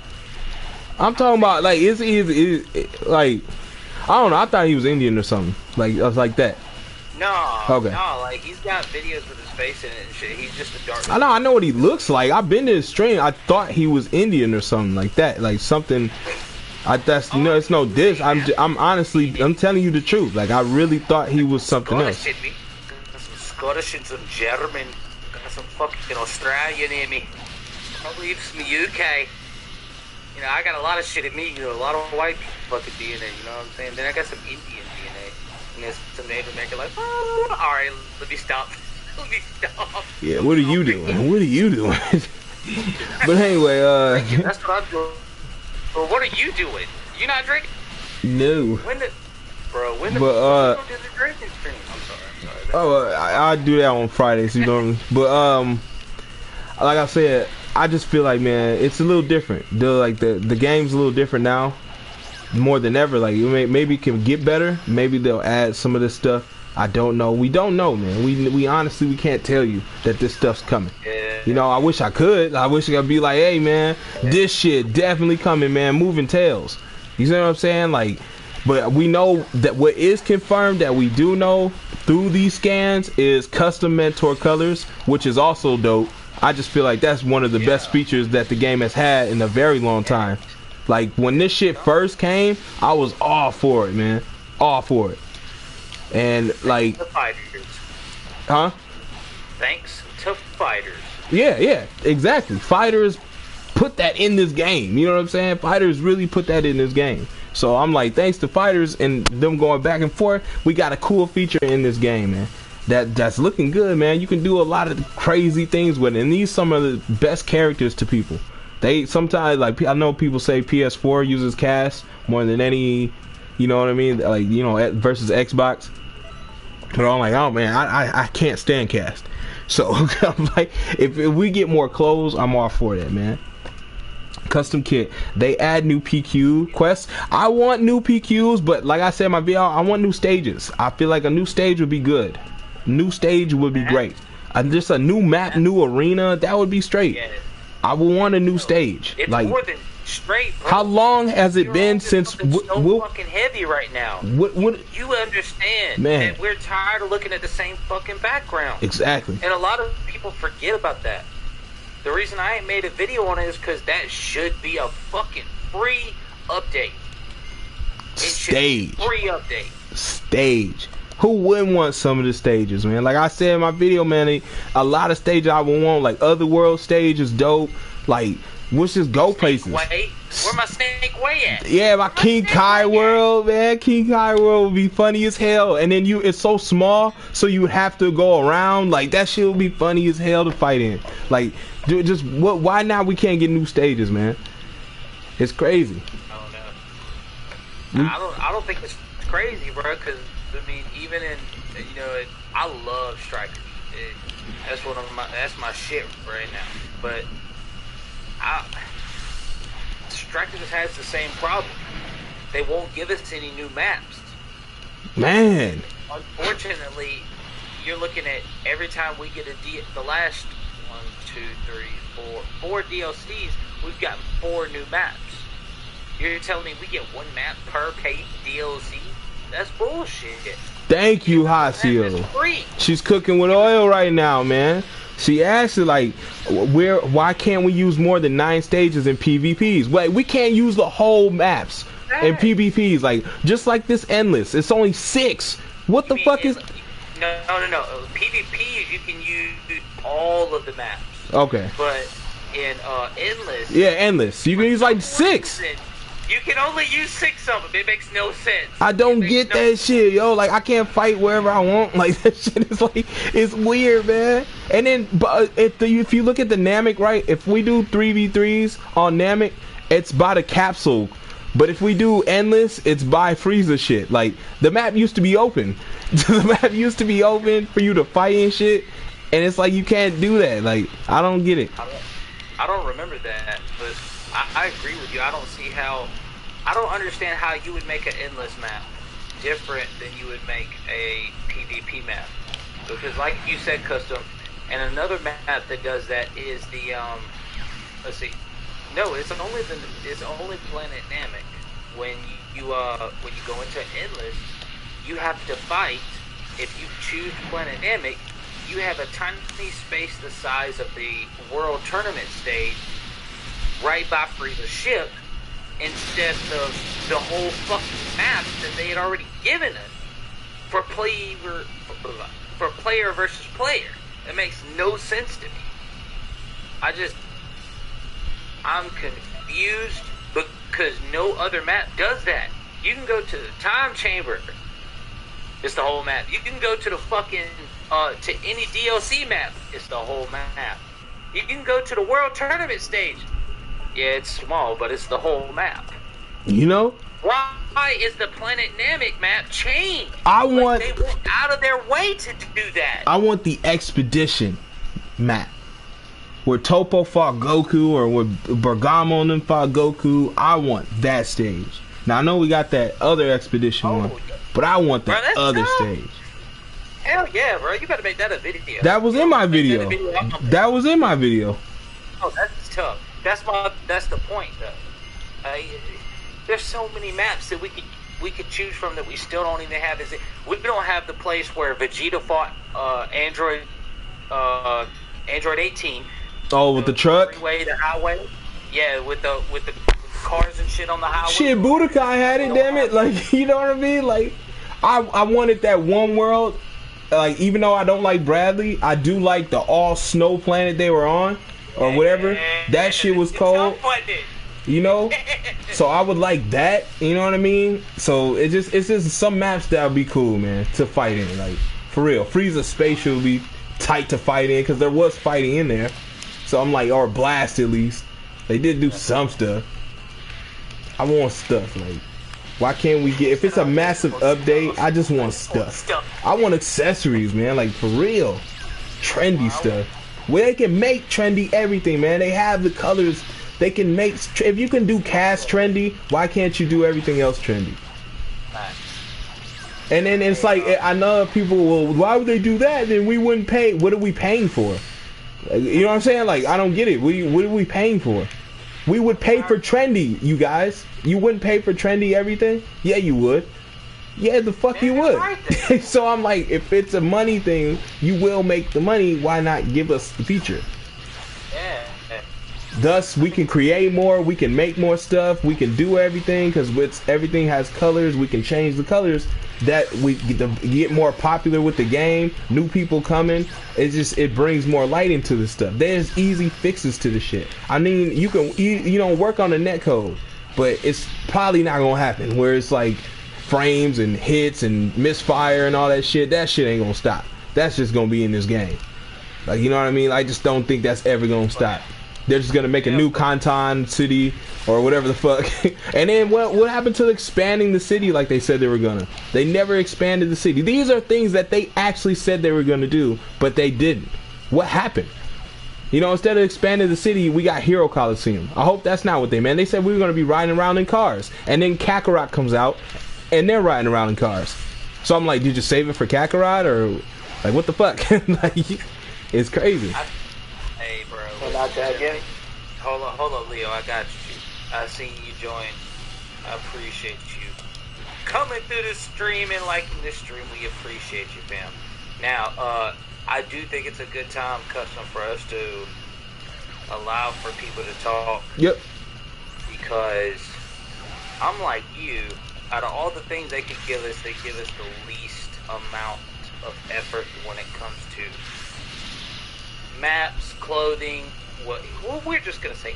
I'm talking about like is like I don't know. I thought he was Indian or something. Like I was like that. No, Okay. no, like he's got videos with his face in it and shit. He's just a dark. I know what he looks like. I've been to his stream. I thought he was Indian or something like that. Like something. No, it's no diss. I'm honestly, I'm telling you the truth. Like I really thought he was something else. Scottish in me. Got some Scottish and some German. Got some fucking Australian in me. Probably even some UK. You know, I got a lot of shit in me. You know, a lot of white fucking DNA. You know what I'm saying? Then I got some Indian DNA. And there's some Native American like, oh, all right, let me stop. Let me stop. Yeah, what are you doing? What are you doing? But anyway, that's what I'm doing. Well, what are you doing? You not drinking? No. When the do the drinking stream? I'm sorry. Oh, I'll do that on Fridays, you know. But like I said, I just feel like, man, it's a little different. The game's a little different now, more than ever. Like maybe it can get better. Maybe they'll add some of this stuff. I don't know. We don't know, man. We honestly can't tell you that this stuff's coming. Yeah. You know, I wish I could. I wish I could be like, hey, man, this shit definitely coming, man. Moving tails. You see what I'm saying? Like, but we know that what is confirmed that we do know through these scans is custom mentor colors, which is also dope. I just feel like that's one of the best features that the game has had in a very long time. Like, when this shit first came, I was all for it, man. All for it. And, like... Huh? Thanks to fighters. Yeah, exactly. Fighters put that in this game. You know what I'm saying? Fighters really put that in this game. So I'm like, thanks to fighters and them going back and forth, we got a cool feature in this game, man. That's looking good, man. You can do a lot of crazy things with it. And these some of the best characters to people. They sometimes, like, I know people say PS4 uses cast more than any, you know what I mean? Like, you know, versus Xbox. But I'm like, oh man, I can't stand cast. So I'm like, if we get more clothes, I'm all for that, man. Custom kit. They add new PQ quests. I want new PQs, but like I said in my video, I want new stages. I feel like a new stage would be good. New stage would be great. Just a new map, new arena, that would be straight. Yeah. I would want a new stage. It's like, more than straight, bro. how long has it been since so fucking heavy right now? What you understand, man, that we're tired of looking at the same fucking background. Exactly. And a lot of people forget about that. The reason I ain't made a video on it is because that should be a fucking free update. Stage. Free update. Stage. Who wouldn't want some of the stages, man? Like I said in my video, man, a lot of stages I would want. Like Otherworld stage is dope. Like, let's just go places. Way? Where my Snake Way at? Yeah, my King Kai world, man. King Kai world would be funny as hell. And then it's so small, so you would have to go around. Like, that shit would be funny as hell to fight in. Like, just why now we can't get new stages, man? It's crazy. I don't know. I don't think it's crazy, bro. Because I mean, even in, you know, I love Strikers. That's my shit right now. But Strikers has the same problem. They won't give us any new maps. Man. Unfortunately, you're looking at every time we get the last 1, 2, 3, 4 DLCs, we've gotten 4 new maps. You're telling me we get 1 map per paid DLC? That's bullshit. Thank you, Hasio. She's cooking with oil right now, man. She asked, like, why can't we use more than 9 stages in PvPs? Wait, we can't use the whole maps in PvPs. Like, just like this Endless, it's only 6. What the fuck is? No. PvPs, you can use all of the maps. Okay. But in Endless. Yeah, Endless. You can use like 6. You can only use 6 of them. It makes no sense. I don't get that shit, yo. Like, I can't fight wherever I want. Like, that shit is like, it's weird, man. And then, but if you look at the Namek, right? If we do 3v3s on Namek, it's by the capsule. But if we do Endless, it's by Frieza shit. Like, the map used to be open. The map used to be open for you to fight and shit. And it's like, you can't do that. Like, I don't get it. I don't remember that, but I agree with you. I don't understand how you would make an Endless map. different than you would make a PvP map. Because like you said, Custom, and another map that does that is the let's see. No, it's only Planet Namek. When you go into Endless, you have to fight. If you choose Planet Namek, you have a tiny space the size of the World Tournament stage right by Frieza's ship, instead of the whole fucking map that they had already given us for player versus player. It makes no sense to me. I'm confused because no other map does that. You can go to the Time Chamber. It's the whole map. You can go to the fucking to any DLC map. It's the whole map. You can go to the World Tournament stage. Yeah, it's small, but it's the whole map. You know? Why is the Planet Namek map changed? They went out of their way to do that. I want the Expedition map. Where Toppo fought Goku, or where Bergamo and them fought Goku. I want that stage. Now, I know we got that other Expedition one, but I want that other stage. Hell yeah, bro. You better make that a video. That was in my video. That was in my video. Oh, that's tough. That's the point, though. There's so many maps that we could choose from that we still don't even have. We don't have the place where Vegeta fought Android 18. Oh, with the truck? Freeway, the highway. Yeah, with the cars and shit on the highway. Shit, Budokai had it, damn it. Like, you know what I mean? Like, I wanted that one world. Like, even though I don't like Bradley, I do like the all snow planet they were on, or whatever. That shit was cold. You know? So I would like that, you know what I mean? So it's just some maps that would be cool, man, to fight in. Like, for real. Frieza Spatial would be tight to fight in, because there was fighting in there. So I'm like, or Blast at least. They did do some stuff. I want stuff, like, why can't we get, if it's a massive update, I just want stuff. I want accessories, man, like, for real. Trendy stuff. Where they can make trendy everything, man. They have the colors. They can make, if you can do cast trendy, why can't you do everything else trendy? And then it's like, I know people will, why would they do that? Then we wouldn't pay. What are we paying for? You know what I'm saying? Like, I don't get it. What are we paying for? We would pay for trendy, you guys. You wouldn't pay for trendy everything? Yeah, you would. Yeah, the fuck you would. So I'm like, if it's a money thing, you will make the money. Why not give us the feature? Yeah. Thus, we can create more. We can make more stuff. We can do everything, because everything has colors. We can change the colors. That we get more popular with the game. New people coming. It brings more light into the stuff. There's easy fixes to the shit. I mean, you don't work on the netcode, but it's probably not gonna happen. Where it's like frames and hits and misfire and all that shit. That shit ain't gonna stop. That's just gonna be in this game. Like, you know what I mean? I just don't think that's ever gonna stop. They're just gonna make a new Kanton city or whatever the fuck. And then what happened to expanding the city like they said they were gonna? They never expanded the city. These are things that they actually said they were gonna do, but they didn't. What happened? You know, instead of expanding the city, we got Hero Coliseum. I hope that's not what they meant. They said we were gonna be riding around in cars, and then Kakarot comes out, and they're riding around in cars. So I'm like, did you save it for Kakarot, or like what the fuck? Like, it's crazy. Hey, bro. Hold on, Leo. I got you. I seen you join. I appreciate you coming through the stream and liking the stream. We appreciate you, fam. Now, I do think it's a good time, Custom, for us to allow for people to talk. Yep. Because I'm like you. Out of all the things they could give us, they give us the least amount of effort when it comes to maps, clothing. Well, we're just gonna say,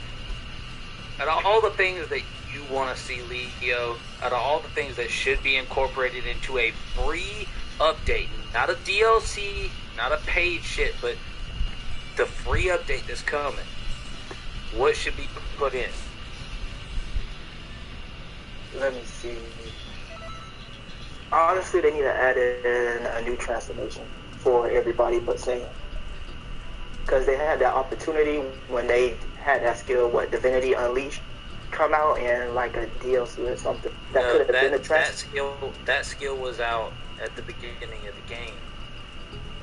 out of all the things that you want to see, Leo, out of all the things that should be incorporated into a free update, not a DLC, not a paid shit, but the free update that's coming, what should be put in? Let me see. Honestly, they need to add in a new transformation for everybody but Saiyan. Because they had that opportunity when they had that skill, Divinity Unleashed. come out in like a DLC or something. That could have been a that skill was out at the beginning of the game.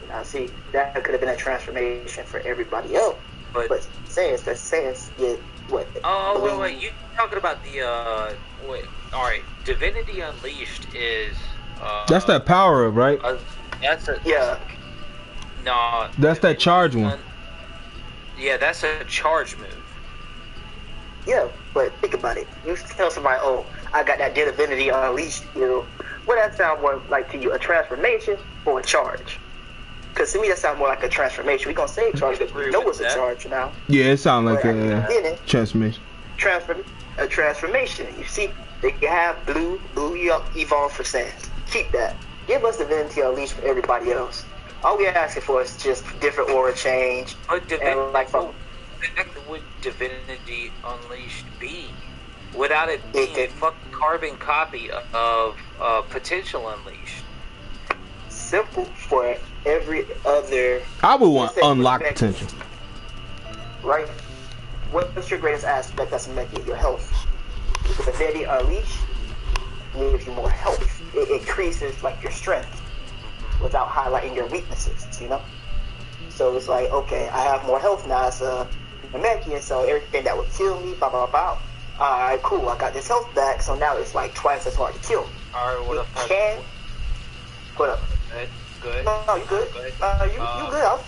Now see, that could have been a transformation for everybody else. But Saiyans get what? Oh, wait, you talking about the wait? All right, Divinity Unleashed is That's that power up, right? That's a Yeah. No. That's that charge one. Yeah, that's a charge move. Yeah, but think about it. You tell somebody, "Oh, I got that Divinity Unleashed." You know, what that sound more like to you? A transformation or a charge? Because to me, that sounds more like a transformation. We gonna say charge because we know it's a charge now. Yeah, it sounds like a transformation. A transformation. You see, they have blue evolve for Saiyans. Keep that. Give us Divinity Unleashed for everybody else. All we asking for is just different aura change. But What would Divinity Unleashed be without it being a fucking carbon copy of Potential Unleashed? Simple for every other. I would want unlock potential. Right? What's your greatest aspect that's making your health? Because Divinity Unleashed gives you more health. It increases like your strength without highlighting your weaknesses, you know? So it's like, okay, I have more health now as a Namekian, so everything that would kill me, blah, blah, blah. Alright, cool, I got this health back, so now it's like twice as hard to kill me. Alright, what up? What up? Good. No, you good. Good. You good.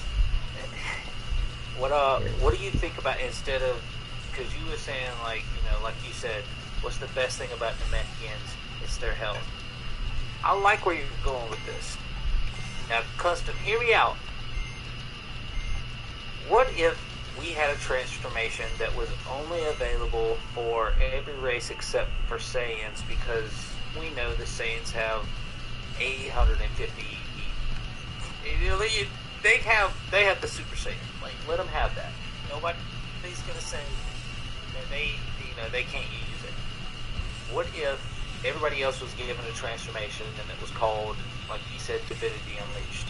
What do you think about instead of, because you were saying, like, you know, like you said, what's the best thing about Namekians? It's their health. I like where you're going with this. Now, Custom, hear me out. What if we had a transformation that was only available for every race except for Saiyans, because we know the Saiyans have 850. You know, they have the Super Saiyan. Like, let them have that. Nobody's gonna say that they can't use it. What if everybody else was given a transformation and it was called, like you said, Divinity Unleashed,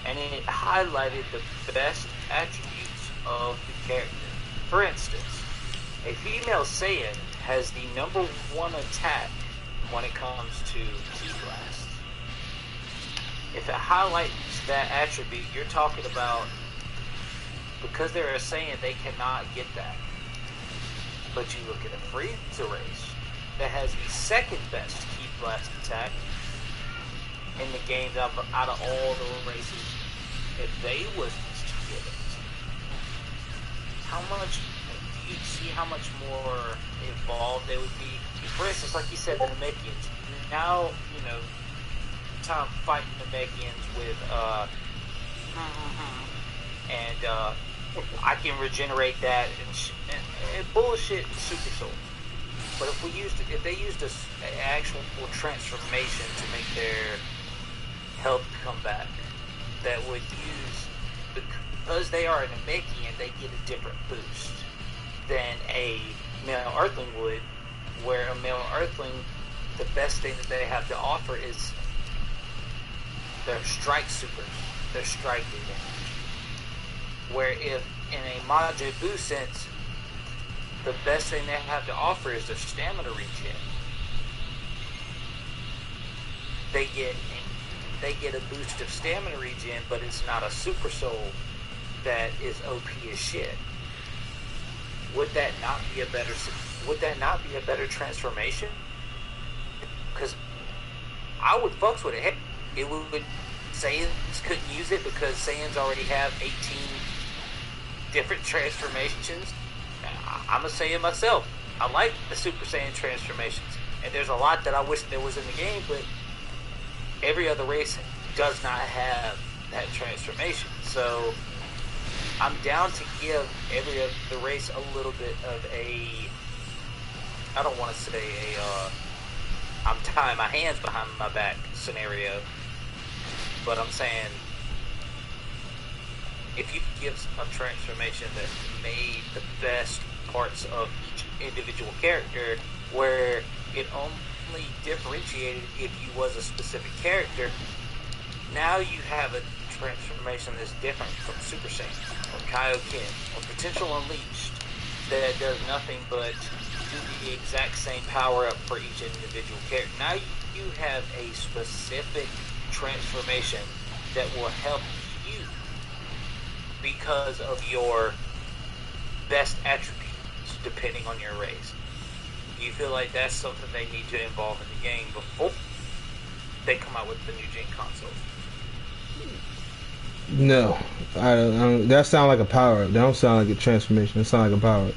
and it highlighted the best attributes of the character? For instance, a female Saiyan has the #1 attack when it comes to Ki Blast. If it highlights that attribute, you're talking about, because they're a Saiyan, they cannot get that. But you look at a Frieza race that has the second best Ki Blast attack in the game out of all the races. If they was to get it, how much do you see how much more involved they would be? For instance, like you said, the Namekians. Now, you know, time fighting Namekians with I can regenerate that and bullshit Super Soul. But if they used an actual transformation to make their health come back, that would use, because they are a Namekian, they get a different boost than a male Earthling would, where a male Earthling, the best thing that they have to offer is their strike supers, their strike damage. Where if in a Majin Buu sense, the best thing they have to offer is their stamina regen. They get a boost of stamina regen, but it's not a super soul that is OP as shit. Would that not be a better transformation? Because I would fucks with it. Heck, it would. Saiyans couldn't use it because Saiyans already have 18 different transformations. I'm a Saiyan myself. I like the Super Saiyan transformations, and there's a lot that I wish there was in the game, but every other race does not have that transformation. So I'm down to give every other race a little bit of a, I don't want to say I'm tying my hands behind my back scenario, but I'm saying if you give a transformation that made the best parts of each individual character, where it only differentiated if you was a specific character, now you have a transformation that's different from Super Saiyan or Kaioken or Potential Unleashed that does nothing but the exact same power up for each individual character. Now you have a specific transformation that will help you because of your best attributes, depending on your race. Do you feel like that's something they need to involve in the game before they come out with the new gen console? No, I don't. That sound like a power up. That don't sound like a transformation. That sound like a power up.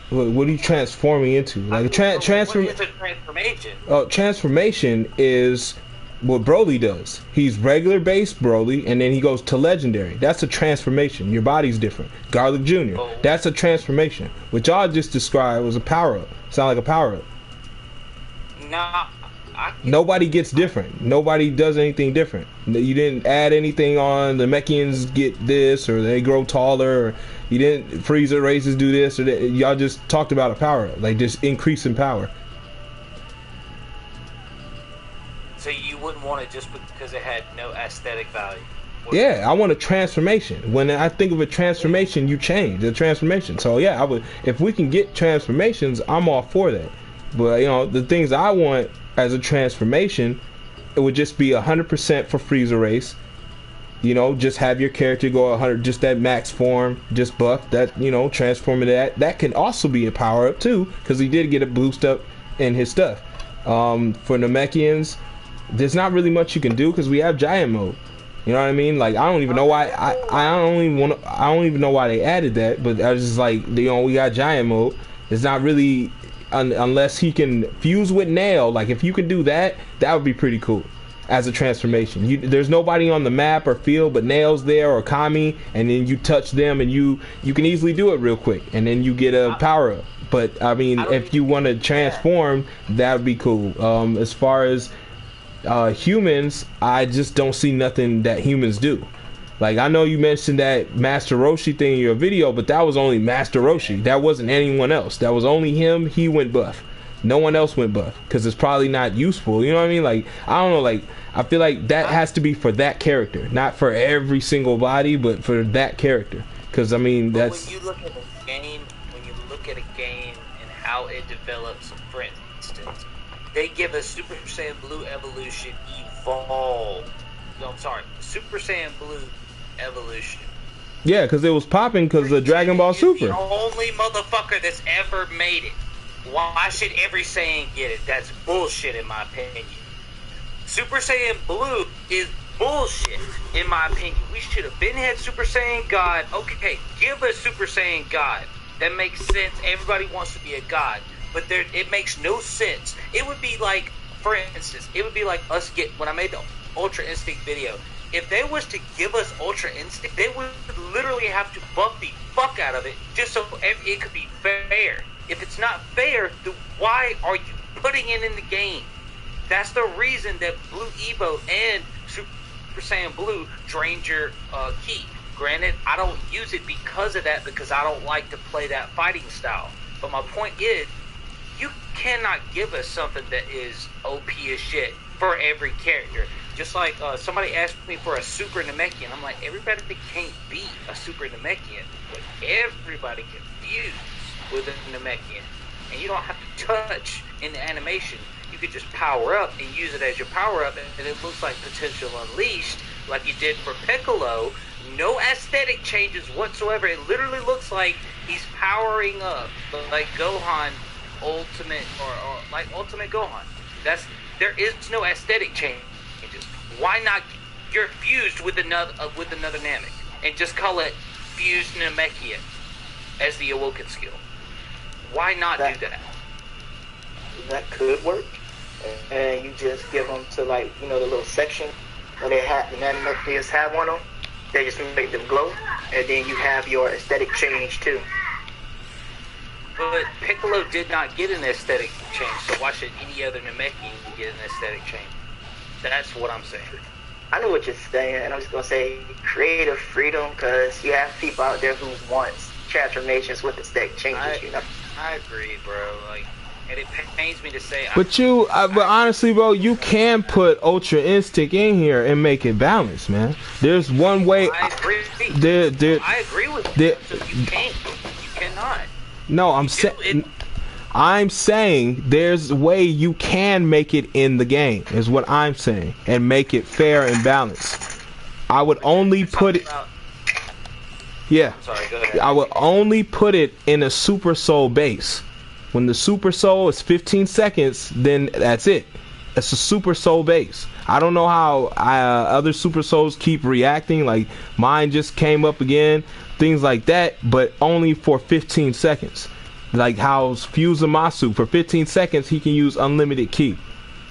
What are you transforming into? Like a What is a transformation? Oh, transformation is what Broly does. He's regular base Broly, and then he goes to legendary. That's a transformation. Your body's different. Garlic Jr. Oh. That's a transformation. What y'all just described was a power up. Sound like a power up. Nah. Nobody gets different. Nobody does anything different. You didn't add anything on. The Mechians get this, or they grow taller, or you didn't Frieza races do this, or that. Y'all just talked about a power up, like just increase in power. So you wouldn't want it just because it had no aesthetic value? Yeah, I want a transformation. When I think of a transformation, you change the transformation. So yeah, I would. If we can get transformations, I'm all for that. But you know, the things I want as a transformation, it would just be 100% for Frieza race. You know, just have your character go 100, just that max form, just buff that. You know, transforming that can also be a power up too, because he did get a boost up in his stuff. For Namekians, there's not really much you can do because we have giant mode. You know what I mean? Like I don't even know why I don't even know why they added that. But I was just like, you know, we got giant mode. It's not really unless he can fuse with Nail. Like if you can do that, that would be pretty cool as a transformation. There's nobody on the map or field but Nail's there or Kami, and then you touch them and you can easily do it real quick, and then you get a power up. But I mean, if you want to transform, that would be cool. As far as humans, I just don't see nothing that humans do. Like I know you mentioned that Master Roshi thing in your video, but that was only Master Roshi. That wasn't anyone else. That was only him. He went buff. No one else went buff because it's probably not useful. You know what I mean? Like I don't know. Like I feel like that has to be for that character, not for every single body, but for that character. Because I mean, that's when you look at a game. When you look at a game and how it develops, for instance, they give us Super Saiyan Blue Evolution Evolve. No, I'm sorry, Super Saiyan Blue Evolution. Yeah, because it was popping because of Dragon Ball Super. The only motherfucker that's ever made it. Why should every Saiyan get it? That's bullshit in my opinion. Super Saiyan Blue is bullshit in my opinion. We should have been had Super Saiyan God. Okay, give us Super Saiyan God. That makes sense. Everybody wants to be a god. But it makes no sense. It would be like, for instance, it would be like us when I made the Ultra Instinct video. If they was to give us Ultra Instinct, they would literally have to buff the fuck out of it just so it could be fair. If it's not fair, then why are you putting it in the game? That's the reason that Blue Evo and Super Saiyan Blue drained your ki. Granted, I don't use it because of that, because I don't like to play that fighting style. But my point is, you cannot give us something that is OP as shit for every character. Just like somebody asked me for a Super Namekian. I'm like, everybody can't be a Super Namekian, but everybody can fuse with a Namekian. And you don't have to touch in the animation. You could just power up and use it as your power up, and it looks like Potential Unleashed, like you did for Piccolo. No aesthetic changes whatsoever. It literally looks like he's powering up, like Gohan Ultimate or like Ultimate Gohan. There is no aesthetic changes. Why not? You're fused with another Namek and just call it Fused Namekian as the Awoken skill. Why not do that? That could work. And you just give them to, like, you know, the little section where they have the Namekians have on them. They just make them glow, and then you have your aesthetic change too. But Piccolo did not get an aesthetic change, so why should any other Namekian get an aesthetic change? That's what I'm saying. I know what you're saying, and I'm just gonna say creative freedom, because you have people out there who want transformations with aesthetic changes. You know. I agree, bro. Like, and it pains me to say. But but honestly, bro, you can put Ultra Instinct in here and make it balanced, man. There's one way. I agree. I agree do it. The- So you can't. You cannot. No, I'm saying there's a way you can make it in the game, is what I'm saying, and make it fair and balanced. I would only put it. Yeah. Sorry, go ahead. I would only put it in a Super Soul base. When the Super Soul is 15 seconds, then that's it. It's a Super Soul base. I don't know how other Super Souls keep reacting. Like mine just came up again, things like that, but only for 15 seconds. Like how Fusamasu, for 15 seconds he can use unlimited ki.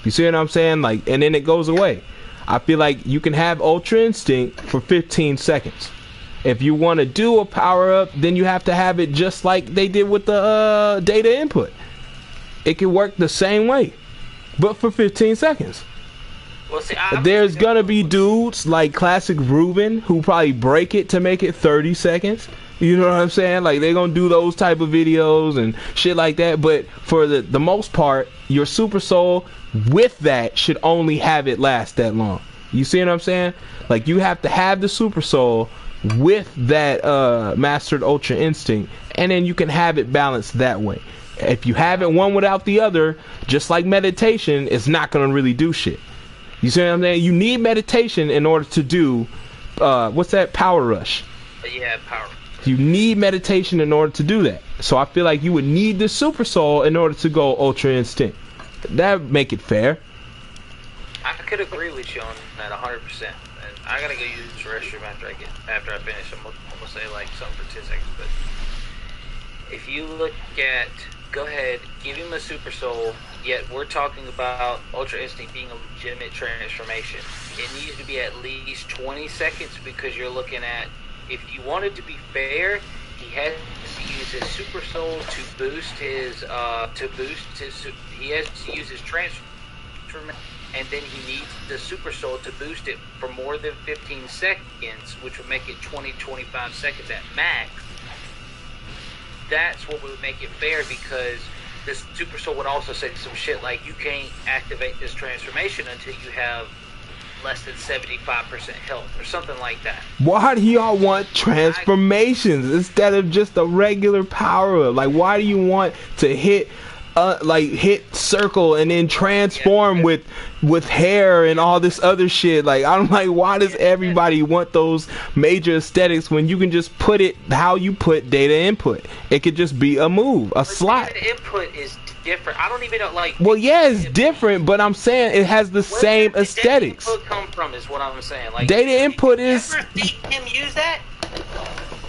You see what I'm saying? Like, and then it goes away. I feel like you can have Ultra Instinct for 15 seconds. If you want to do a power up, then you have to have it just like they did with the data input. It can work the same way, but for 15 seconds. Well, see, There's gonna be dudes like Classic Ruben who probably break it to make it 30 seconds. You know what I'm saying? Like they're gonna do those type of videos and shit like that. But for the most part, your Super Soul with that should only have it last that long. You see what I'm saying? Like you have to have the Super Soul with that mastered Ultra Instinct, and then you can have it balanced that way. If you have it one without the other, just like meditation, it's not gonna really do shit. You see what I'm saying? You need meditation in order to do what's that? Power rush. Yeah, power. You need meditation in order to do that. So I feel like you would need the Super Soul in order to go Ultra Instinct. That would make it fair. I could agree with you on that 100%. And I gotta go use the restroom after I finish. I'm gonna say like something for 10 seconds. But if you look at, go ahead, give him a Super Soul. Yet we're talking about Ultra Instinct being a legitimate transformation. It needs to be at least 20 seconds because you're looking at, if you want it to be fair, he has to use his Super Soul to boost his, he has to use his transformation, and then he needs the Super Soul to boost it for more than 15 seconds, which would make it 20-25 seconds at max. That's what would make it fair, because this Super Soul would also say some shit like, you can't activate this transformation until you have less than 75% health or something like that. Why do y'all want transformations instead of just a regular power up? Like, why do you want to hit circle and then transform with hair and all this other shit? Like, I'm like, why does everybody want those major aesthetics when you can just put it how you put data input? It could just be a move, a slot. Data input is different. I don't even know, like. Well, yeah, it's different, but I'm saying it has the same aesthetics. Where did data input come from is what I'm saying. Like, data input is. Ever see him use that?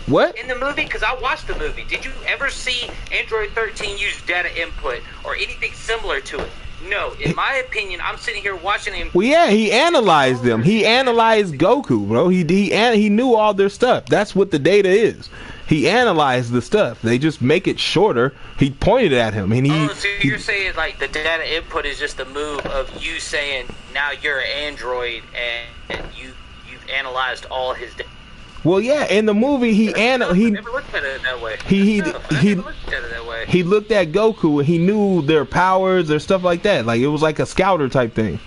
What? In the movie? Because I watched the movie. Did you ever see Android 13 use data input or anything similar to it? No. In my opinion, I'm sitting here watching him. Well, yeah, he analyzed them. He analyzed Goku, bro. He knew all their stuff. That's what the data is. He analyzed the stuff. They just make it shorter. He pointed at him, and so you're saying like the data input is just the move of you saying now you're an android and you've analyzed all his data. Well, yeah, in the movie he never looked at it that way. He never looked at it that way. He looked at Goku and he knew their powers, their stuff like that. Like it was like a scouter type thing.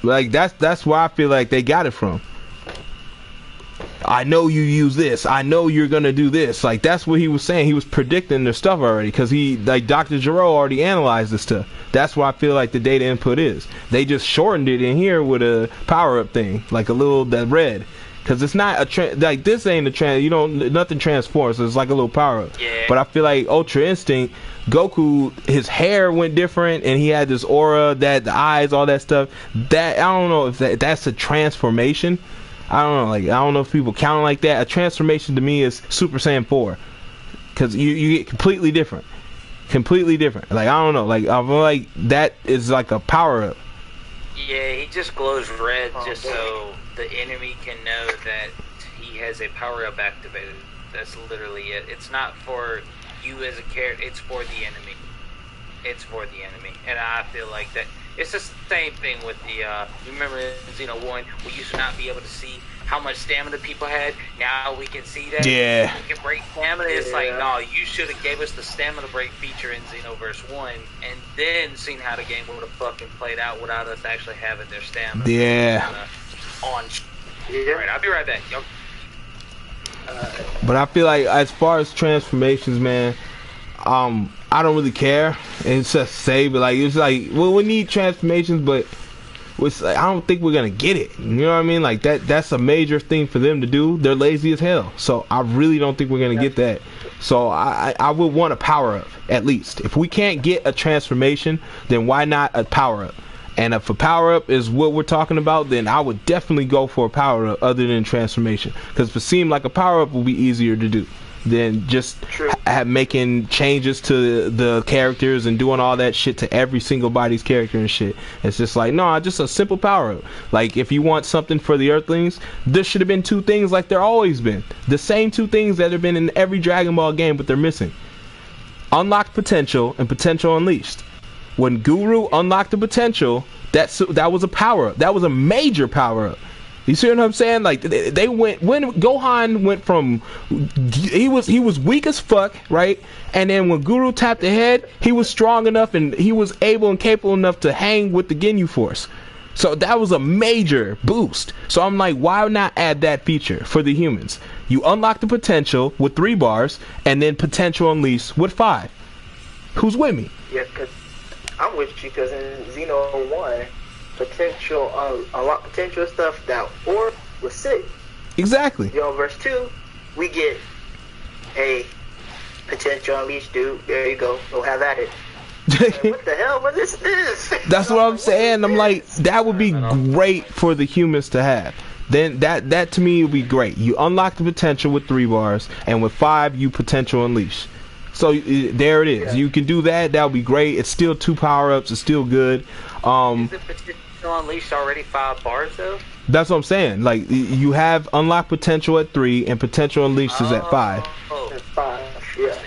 Like that's where I feel like they got it from. I know you use this. I know you're gonna do this. Like that's what he was saying. He was predicting their stuff already because Dr. Gero already analyzed the stuff. That's why I feel like the data input is. They just shortened it in here with a power up thing, like a little that red. Cause it's not like this ain't a nothing transforms. So it's like a little power up. Yeah. But I feel like Ultra Instinct, Goku, his hair went different, and he had this aura, that the eyes, all that stuff. That I don't know if that's a transformation. I don't know. Like I don't know if people count like that. A transformation to me is Super Saiyan 4, cause you get completely different. Like I don't know. Like I feel like that is like a power up. Yeah, he just glows red just so the enemy can know that he has a power-up activated. That's literally it. It's not for you as a character, it's for the enemy. It's for the enemy. And I feel like that it's the same thing with the you remember in Xeno 1 we used to not be able to see how much stamina people had. Now we can see that. Yeah. We can break stamina. It's like, no, you should have gave us the stamina break feature in XENOVERSE 1 and then seen how the game would have fucking played out without us actually having their stamina. Yeah. On. Alright, I'll be right back. Yo. But I feel like as far as transformations, man, I don't really care. It's just say, but like it's like, well, we need transformations, but it's like, I don't think we're gonna get it. You know what I mean? Like that's a major thing for them to do. They're lazy as hell, so I really don't think we're gonna get that. So I would want a power up at least. If we can't get a transformation, then why not a power up? And if a power up is what we're talking about, then I would definitely go for a power up other than transformation. Because if it seemed like a power up will be easier to do than just making changes to the characters and doing all that shit to every single body's character and shit. It's just like, no, just a simple power up. Like if you want something for the Earthlings, there should have been two things like there always been. The same two things that have been in every Dragon Ball game, but they're missing. Unlocked potential and potential unleashed. When Guru unlocked the potential, that was a power up. That was a major power up. You see what I'm saying? Like they went when Gohan went from he was weak as fuck, right? And then when Guru tapped the head, he was strong enough and he was able and capable enough to hang with the Ginyu Force. So that was a major boost. So I'm like, why not add that feature for the humans? You unlock the potential with 3 bars, and then potential unleashed with 5. Who's with me? Yeah, because I'm with you, because in Xeno 1, potential, a lot potential stuff that or was sick. Exactly. Xenoverse 2, we get a potential unleashed, dude. There you go. Go have at it. Like, what the hell? What is this? That's what I'm saying. I'm like, that would be great for the humans to have. Then that to me would be great. You unlock the potential with 3 bars, and with 5 you potential unleash. So there it is. Yeah. You can do that. That would be great. It's still 2 power-ups. It's still good. Is the potential unleashed already 5 bars though? That's what I'm saying. Like you have unlocked potential at 3, and potential unleashed is at 5. At 5, yeah.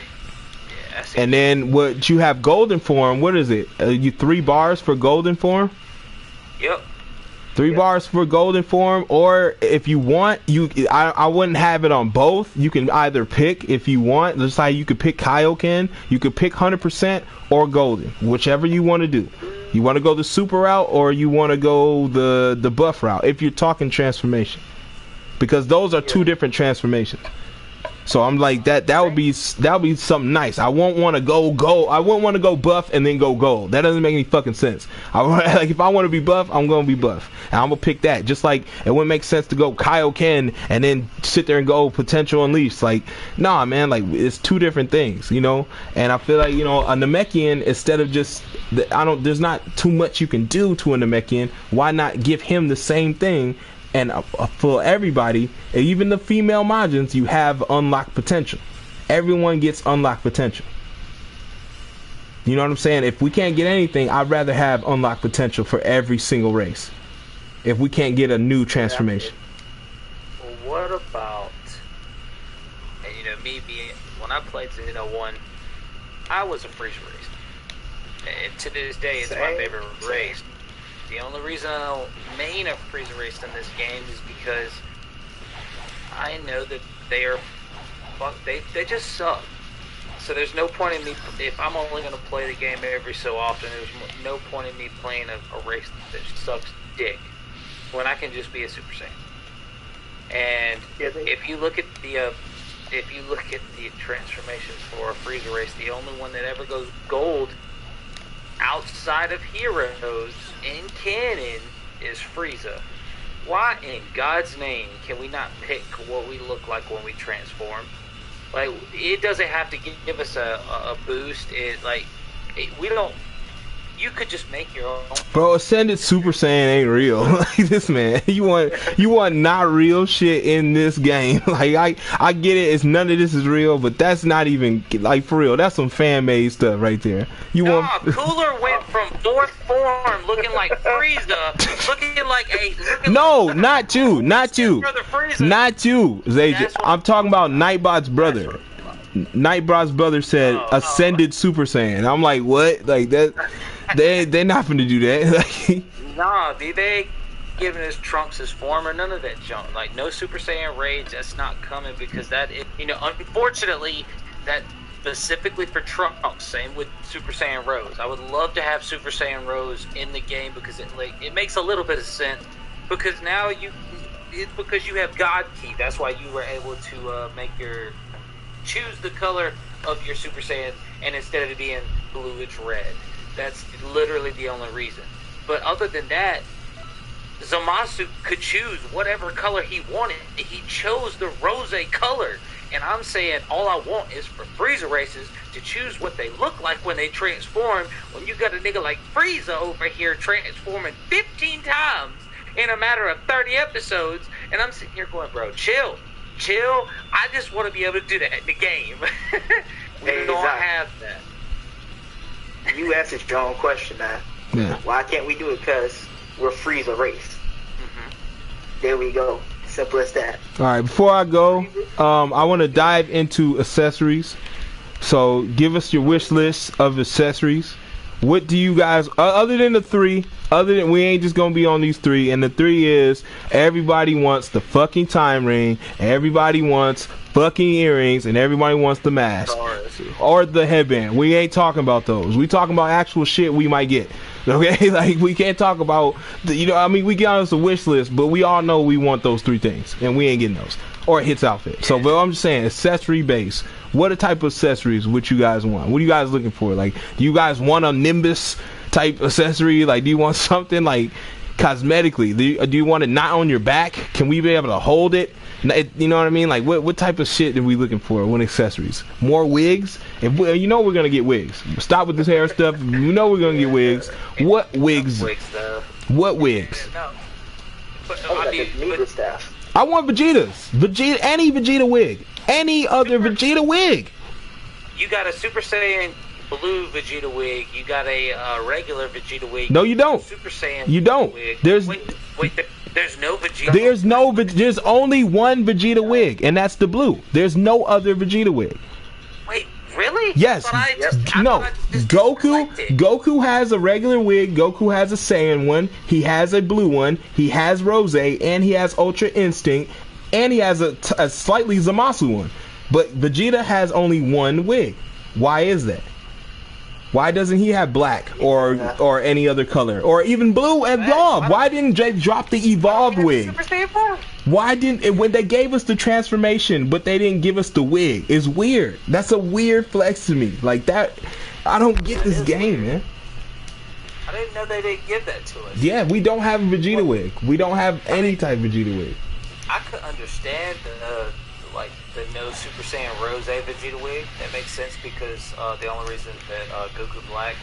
And then what you have golden form? What is it? You 3 bars for golden form? Yep. 3 bars for golden form, or if you want, I wouldn't have it on both. You can either pick if you want. Just like you could pick Kaioken, you could pick 100% or golden, whichever you want to do. You want to go the super route, or you want to go the buff route if you're talking transformation, because those are 2 different transformations. So I'm like that would be something nice. I won't want to go gold. I wouldn't want to go buff and then go gold. That doesn't make any fucking sense. Like if I want to be buff, I'm gonna be buff, and I'm gonna pick that. Just like it wouldn't make sense to go Kaioken and then sit there and go potential unleashed. Like nah, man. Like it's 2 different things, you know. And I feel like, you know, a Namekian, instead of just there's not too much you can do to a Namekian. Why not give him the same thing? And for everybody, even the female Majins, you have unlocked potential. Everyone gets unlocked potential. You know what I'm saying? If we can't get anything, I'd rather have unlocked potential for every single race. If we can't get a new transformation. Well, what about, and you know, me being, when I played Xeno 1, I was a Frieza race. And to this day, it's my favorite race. The only reason I don't main a Frieza race in this game is because I know that they just suck. So there's no point in me, if I'm only going to play the game every so often, there's no point in me playing a race that sucks dick when I can just be a Super Saiyan. And if you look at the transformations for a Frieza race, the only one that ever goes gold outside of Heroes in canon is Frieza. Why in God's name can we not pick what we look like when we transform? Like, it doesn't have to give us a boost. We don't. You could just make your own. Bro, Ascended Super Saiyan ain't real. Like this, man. You want not real shit in this game. Like I get it. It's none of this is real, but that's not even like for real. That's some fan made stuff right there. Cooler went from 4th form looking like Frieza, looking like no, not you, not you, not you, Zay. I'm talking about Nightbot's brother. Nightbot's brother said Ascended Super Saiyan. I'm like, what? Like that. They're not gonna do that. Nah, they giving us Trunks his form or none of that junk. Like no Super Saiyan raids, that's not coming because unfortunately, that specifically for Trunks. Same with Super Saiyan Rose. I would love to have Super Saiyan Rose in the game because it makes a little bit of sense. Because now it's because you have God Key. That's why you were able to choose the color of your Super Saiyan, and instead of it being blue, it's red. That's literally the only reason. But other than that, Zamasu could choose whatever color he wanted. He chose the rose color. And I'm saying all I want is for Frieza races to choose what they look like when they transform, when you got a nigga like Frieza over here transforming 15 times in a matter of 30 episodes, and I'm sitting here going, bro, chill. I just want to be able to do that in the game. We don't have that. You answered your own question, man. Yeah. Why can't we do it? Because we're Frieza race. There we go. Simple as that. All right, before I go, I want to dive into accessories. So give us your wish list of accessories. What do you guys, other than the three, we ain't just gonna be on these three, and the three is everybody wants the fucking time ring, everybody wants fucking earrings, and everybody wants the mask or the headband. We ain't talking about those. We talking about actual shit we might get. Okay, like we can't talk about we get on us a wish list, but we all know we want those three things, and we ain't getting those. Or a hits outfit. So, but I'm just saying, accessory base. What type of accessories would you guys want? What are you guys looking for? Like, do you guys want a Nimbus type accessory? Like, do you want something like cosmetically? Do you want it not on your back? Can we be able to hold it? You know what I mean? Like, what type of shit are we looking for when accessories? More wigs? If we're gonna get wigs. Stop with this hair stuff. You know we're gonna get wigs. What wigs? What wigs? I want Vegeta, any Vegeta wig. Any other Vegeta wig. You got a Super Saiyan blue Vegeta wig. You got a regular Vegeta wig. No, you don't. Super Saiyan. You don't. Wig. There's no Vegeta. There's only one Vegeta wig, and that's the blue. There's no other Vegeta wig. Wait, really? Yes. Goku has a regular wig. Goku has a Saiyan one. He has a blue one. He has Rose, and he has Ultra Instinct, and he has a slightly Zamasu one. But Vegeta has only one wig. Why is that? Why doesn't he have black or any other color or even blue evolved? Why didn't Jake drop the evolved wig? Why didn't when they gave us the transformation, but they didn't give us the wig? It's weird. That's a weird flex to me. Like that, I don't get this game, man. I didn't know they didn't give that to us. Yeah, we don't have a Vegeta wig. We don't have any type of Vegeta wig. I could understand the no Super Saiyan Rose Vegeta wig. That makes sense because the only reason that Goku Black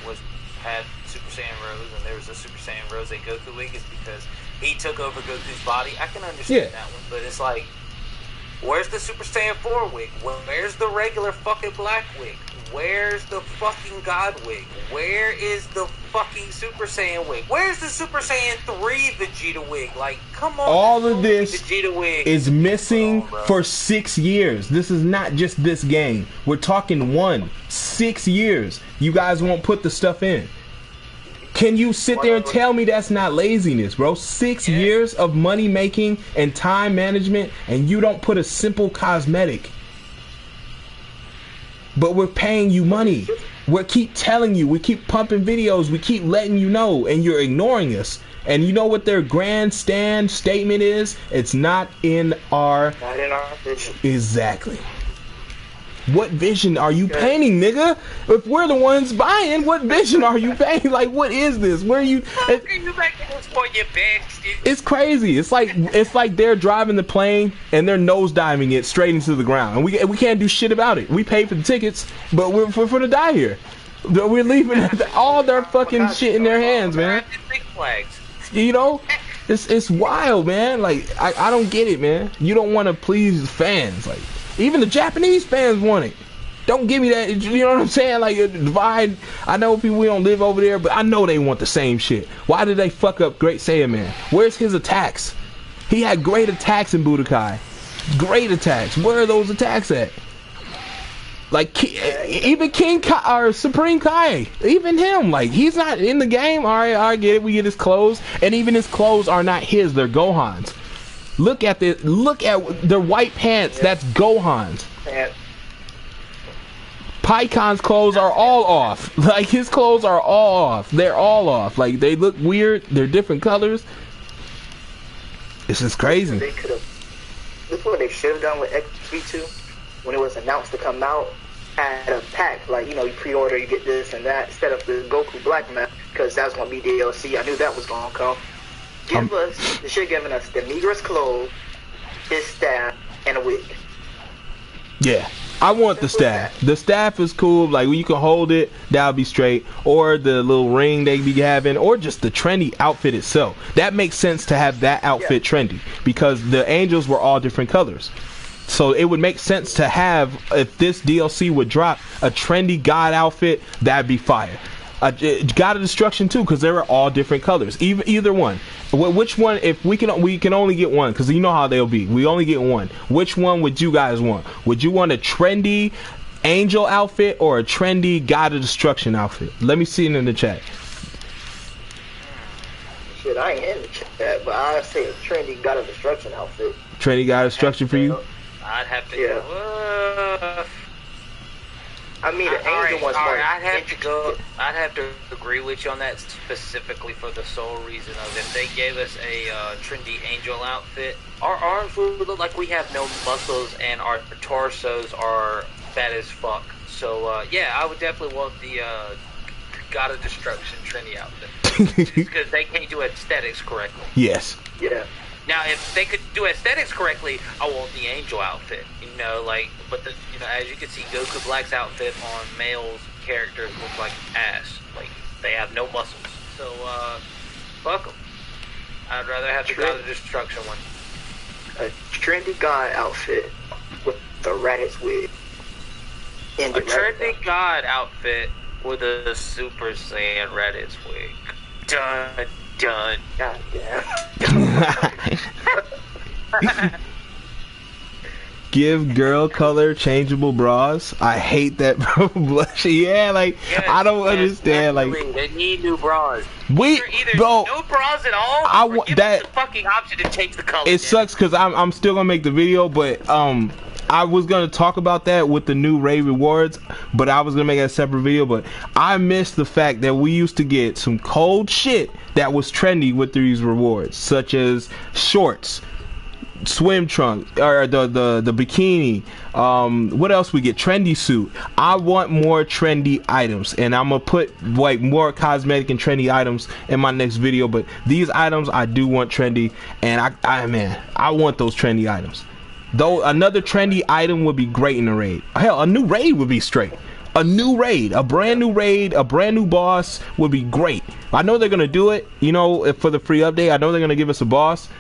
had Super Saiyan Rose and there was a Super Saiyan Rose Goku wig is because he took over Goku's body. I can understand that one, but it's like, where's the Super Saiyan 4 wig? Where's the regular fucking black wig? Where's the fucking God wig? Where is the fucking Super Saiyan wig? Where's the Super Saiyan 3 Vegeta wig? Like, come on. All of this Vegeta wig is missing for 6 years. This is not just this game. We're talking 6 years. You guys won't put the stuff in. Can you sit there and tell me that's not laziness, bro? 6 years of money making and time management, and you don't put a simple cosmetic. But we're paying you money. We keep telling you. We keep pumping videos. We keep letting you know, and you're ignoring us. And you know what their grandstand statement is? It's not in our vision. Exactly. What vision are you painting, nigga? If we're the ones buying, what vision are you painting? Like, what is this? Where are you? It's crazy. It's like they're driving the plane and they're nosediving it straight into the ground, and we can't do shit about it. We paid for the tickets, but we're to die here. We're leaving all their fucking shit in their hands, man. You know, it's wild, man. Like I don't get it, man. You don't want to please fans, like. Even the Japanese fans want it. Don't give me that. You know what I'm saying? Like, divide. I know we don't live over there, but I know they want the same shit. Why did they fuck up Great Saiyan Man? Where's his attacks? He had great attacks in Budokai. Great attacks. Where are those attacks at? Like, even King Kai, or Supreme Kai, even him, like, he's not in the game. All right, I get it. We get his clothes. And even his clothes are not his. They're Gohan's. Look at this. Look at their white pants. That's Gohan's. Paikon's clothes are all off. Like, his clothes are all off. They're all off. Like, they look weird. They're different colors. This is crazy. They could have. This is what they should have done with XV2 when it was announced to come out. Had a pack, like, you know, you pre-order, you get this and that, instead of the Goku Black map, because that was going to be DLC. I knew that was going to come. They should have given us the Negro's clothes, his staff, and a wig. Yeah. I want the staff. The staff is cool. Like, when you can hold it, that'll be straight. Or the little ring they be having. Or just the trendy outfit itself. That makes sense to have that outfit trendy. Because the angels were all different colors. So it would make sense to have, if this DLC would drop, a trendy God outfit, that'd be fire. God of Destruction too, because they were all different colors. Either one. Which one? If we can only get one, because you know how they'll be. We only get one. Which one would you guys want? Would you want a trendy angel outfit or a trendy God of Destruction outfit? Let me see it in the chat. Shit, I ain't in the chat, but I'd say a trendy God of Destruction outfit. Trendy God of Destruction for you? I'd have to. Yeah. I mean, the angel one's more. I'd have to agree with you on that, specifically for the sole reason of if they gave us a trendy angel outfit, our arms would look like we have no muscles and our torsos are fat as fuck. So yeah, I would definitely want the God of Destruction trendy outfit because they can't do aesthetics correctly. Yes. Yeah. Now, if they could do aesthetics correctly, I want the angel outfit. You know, like, but as you can see, Goku Black's outfit on male characters looks like ass. Like, they have no muscles. So, fuck them. I'd rather have the God of Destruction one. A trendy God outfit with the Raditz wig. A trendy God outfit with a Super Saiyan Raditz wig. Dun, dun. God damn. Give girl color changeable bras. I hate that, bro. Blush. Yeah, like, I don't understand. Like, they need new bras. Either bro, no bras at all. I want that. The fucking option to change the color. It sucks because I'm still gonna make the video, but I was gonna talk about that with the new Raid rewards, but I was gonna make a separate video. But I missed the fact that we used to get some cold shit that was trendy with these rewards, such as shorts, swim trunk, or the bikini. What else we get? Trendy suit. I want more trendy items, and I'm gonna put like more cosmetic and trendy items in my next video. But these items I do want trendy, and I want those trendy items. Though another trendy item would be great in a raid. Hell, a new raid would be straight. A new raid, a brand new raid, a brand new boss would be great. I know they're gonna do it, you know, for the free update. I know they're gonna give us a boss,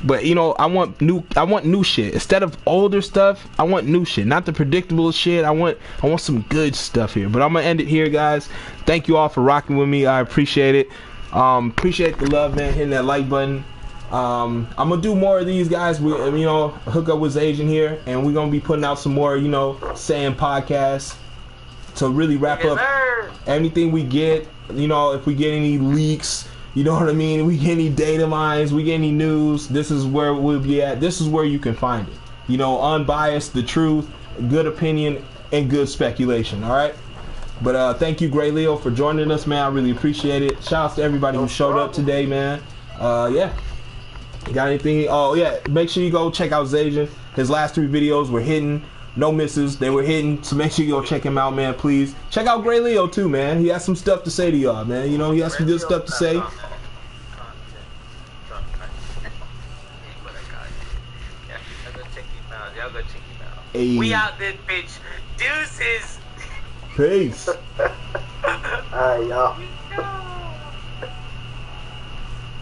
but you know, I want new shit instead of older stuff. I want new shit, not the predictable shit. I want some good stuff here. But I'm gonna end it here, guys. Thank you all for rocking with me. I appreciate it. Appreciate the love, man. Hitting that like button. I'm gonna do more of these, guys. We, you know, hook up with Asian here, and we're gonna be putting out some more, you know, Saiyan podcasts to really wrap up anything we get. You know, if we get any leaks, you know what I mean, if we get any data mines, we get any news, this is where we'll be at. This is where you can find it. You know, unbiased, the truth, good opinion, and good speculation. All right. But thank you, Gray Leo, for joining us, man. I really appreciate it. Shout out to everybody who showed up today, man. Yeah. You got anything? Oh yeah, make sure you go check out Zajan. His last 3 videos were hitting, no misses. They were hitting, so make sure you go check him out, man. Please check out Gray Leo too, man. He has some stuff to say to y'all, man. You know, he has some good stuff to say. Hey. We out this bitch. Deuces. Peace. Y'all.